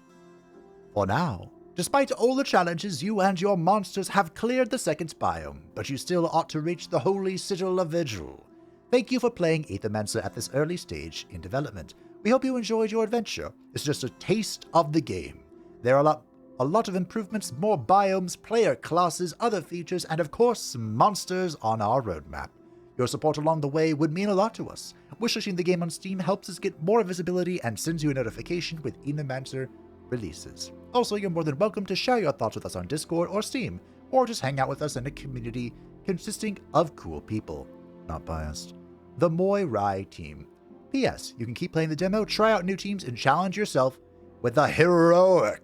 For now. Despite all the challenges, you and your monsters have cleared the second biome, but you still ought to reach the holy sigil of Vigil. Thank you for playing Aethermancer at this early stage in development. We hope you enjoyed your adventure. It's just a taste of the game. There are a lot of improvements, more biomes, player classes, other features, and of course, monsters on our roadmap. Your support along the way would mean a lot to us. Wishing the game on Steam helps us get more visibility and sends you a notification with Aethermancer releases. Also, you're more than welcome to share your thoughts with us on Discord or Steam, or just hang out with us in a community consisting of cool people. Not biased. The Moi Rai team. P.S. You can keep playing the demo, try out new teams, and challenge yourself with the heroic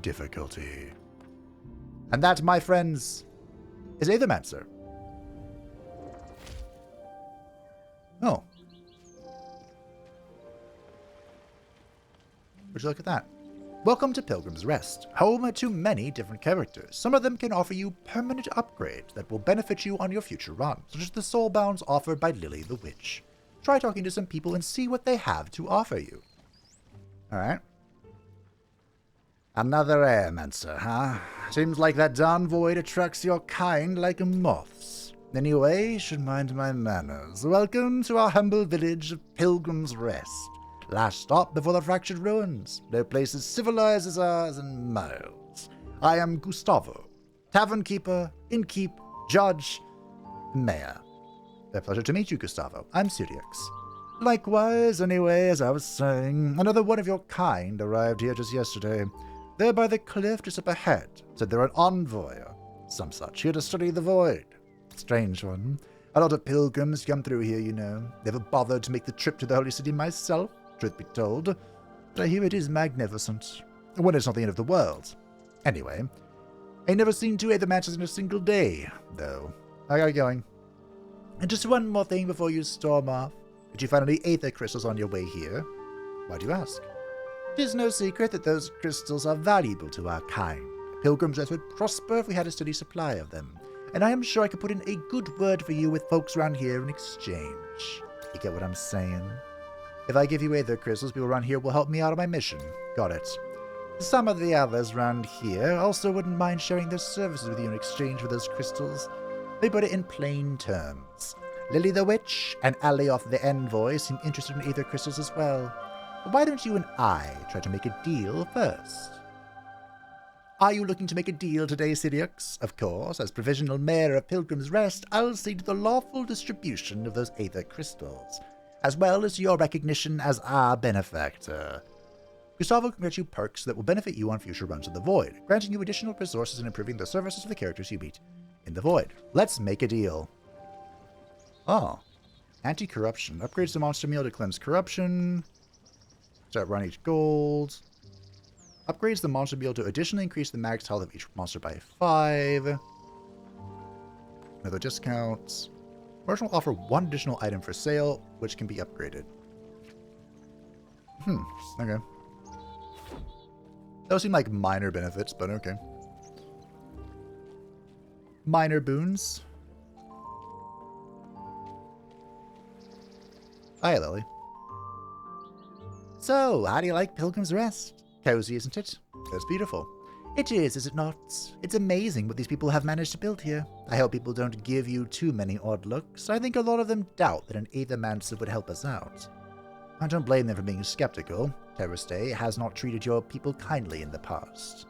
difficulty. And that, my friends, is Aethermancer. Oh. Would you look at that? Welcome to Pilgrim's Rest, home to many different characters. Some of them can offer you permanent upgrades that will benefit you on your future run, such as the soulbounds offered by Lily the Witch. Try talking to some people and see what they have to offer you. Alright. Another Aethermancer, huh? Seems like that darn void attracts your kind like moths. Anyway, should mind my manners. Welcome to our humble village of Pilgrim's Rest. Last stop before the fractured ruins. No place as civilized as ours in miles. I am Gustavo, tavern keeper, innkeep, judge, mayor. A pleasure to meet you, Gustavo. I'm Syriax. Likewise, anyway, as I was saying, another one of your kind arrived here just yesterday. There by the cliff just up ahead. Said they're an envoy or some such, here to study the void. Strange one. A lot of pilgrims come through here, you know. Never bothered to make the trip to the holy city myself, truth be told. But I hear it is magnificent. When it's not the end of the world. Anyway, I never seen two Aethermancers in a single day, though. I got going. And just one more thing before you storm off. Did you find any Aether crystals on your way here? Why do you ask? It is no secret that those crystals are valuable to our kind. Pilgrim's Rest would prosper if we had a steady supply of them. And I am sure I could put in a good word for you with folks around here in exchange. You get what I'm saying? If I give you Aether crystals, people around here will help me out on my mission. Got it. Some of the others around here also wouldn't mind sharing their services with you in exchange for those crystals. They put it in plain terms. Lily the Witch and Alioth the Envoy seem interested in Aether crystals as well. But why don't you and I try to make a deal first? Are you looking to make a deal today, Syriax? Of course, as provisional mayor of Pilgrim's Rest, I'll see to the lawful distribution of those Aether crystals, as well as your recognition as our benefactor. Gustavo can grant you perks that will benefit you on future runs of the Void, granting you additional resources and improving the services of the characters you meet in the Void. Let's make a deal. Oh. Anti-corruption. Upgrades the monster meal to cleanse corruption. Start running each gold. Upgrades the monster meal to additionally increase the max health of each monster by 5. Another discounts. Merchant will offer one additional item for sale, which can be upgraded. Okay. Those seem like minor benefits, but okay. Minor boons. Hi, Lily. So, how do you like Pilgrim's Rest? Cozy, isn't it? That's beautiful. It is it not? It's amazing what these people have managed to build here. I hope people don't give you too many odd looks. I think a lot of them doubt that an Aethermancer would help us out. I don't blame them for being skeptical. Terrasday has not treated your people kindly in the past.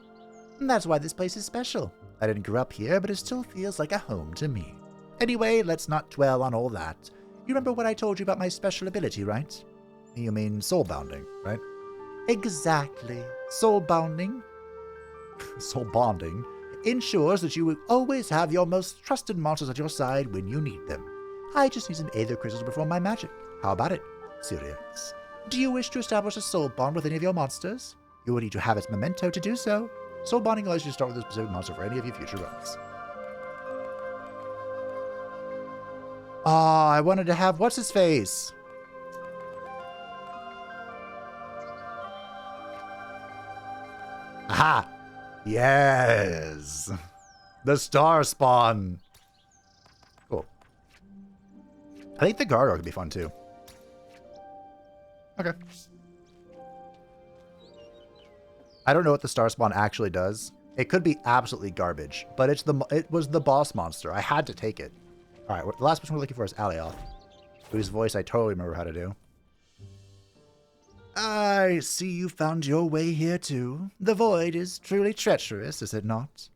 And that's why this place is special. I didn't grow up here, but it still feels like a home to me. Anyway, let's not dwell on all that. You remember what I told you about my special ability, right? You mean soulbounding, right? Exactly. Soulbounding. Soul bonding ensures that you will always have your most trusted monsters at your side when you need them. I just need some Aether crystals to perform my magic. How about it, Syriax? Do you wish to establish a soul bond with any of your monsters? You will need to have its memento to do so. Soul bonding allows you to start with a specific monster for any of your future runs. Ah, I wanted to have what's-his-face? Aha! Yes! The Star Spawn! Cool. I think the Gargoyle could be fun, too. Okay. I don't know what the Star Spawn actually does. It could be absolutely garbage, but it was the boss monster. I had to take it. Alright, the last person we're looking for is Alioth, whose voice I totally remember how to do. I see you found your way here too. The void is truly treacherous, is it not?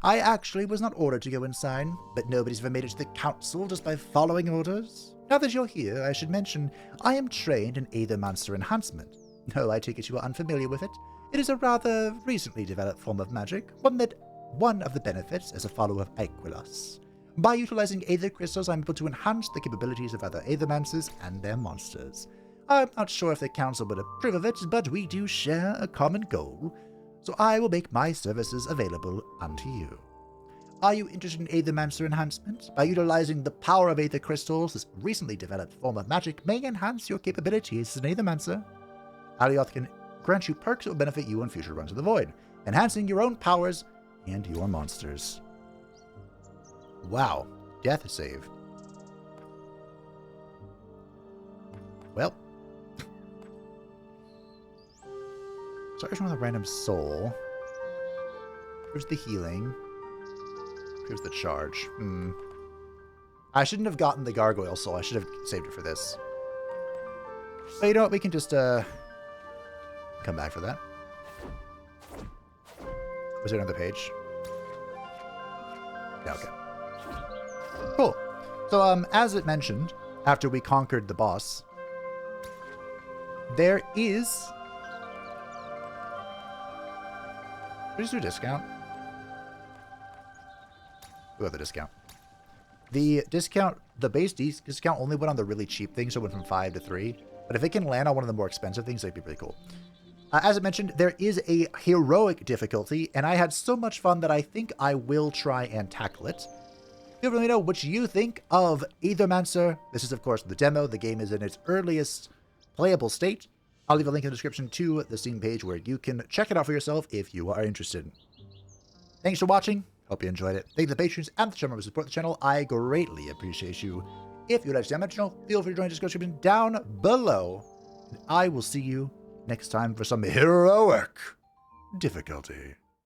I actually was not ordered to go inside, but nobody's ever made it to the council just by following orders. Now that you're here, I should mention, I am trained in Aethermancer enhancement. No, I take it you are unfamiliar with it. It is a rather recently developed form of magic, one of the benefits as a follower of Aequilos. By utilizing Aether crystals, I'm able to enhance the capabilities of other Aethermancers and their monsters. I'm not sure if the council would approve of it, but we do share a common goal, so I will make my services available unto you. Are you interested in Aethermancer enhancement? By utilizing the power of Aether crystals, this recently developed form of magic may enhance your capabilities as an Aethermancer. Alioth can grant you perks that will benefit you in future runs of the Void, enhancing your own powers and your monsters. Wow. Death save. Well. Start with a random soul. Here's the healing. Here's the charge. I shouldn't have gotten the gargoyle soul. I should have saved it for this. But you know what? We can just come back for that. Was there another page? Yeah, okay. Cool. So, as it mentioned, after we conquered the boss, there is... Did we just do a discount? We got the discount. The discount, the base discount only went on the really cheap things, so it went from 5 to 3. But if it can land on one of the more expensive things, that'd be pretty cool. As I mentioned, there is a heroic difficulty, and I had so much fun that I think I will try and tackle it. Feel free to let me know what you think of Aethermancer. This is, of course, the demo. The game is in its earliest playable state. I'll leave a link in the description to the Steam page where you can check it out for yourself if you are interested. Thanks for watching. Hope you enjoyed it. Thank you to the patrons and the channel members who support the channel. I greatly appreciate you. If you'd like to see my channel, feel free to join the description down below. And I will see you next time for some heroic difficulty.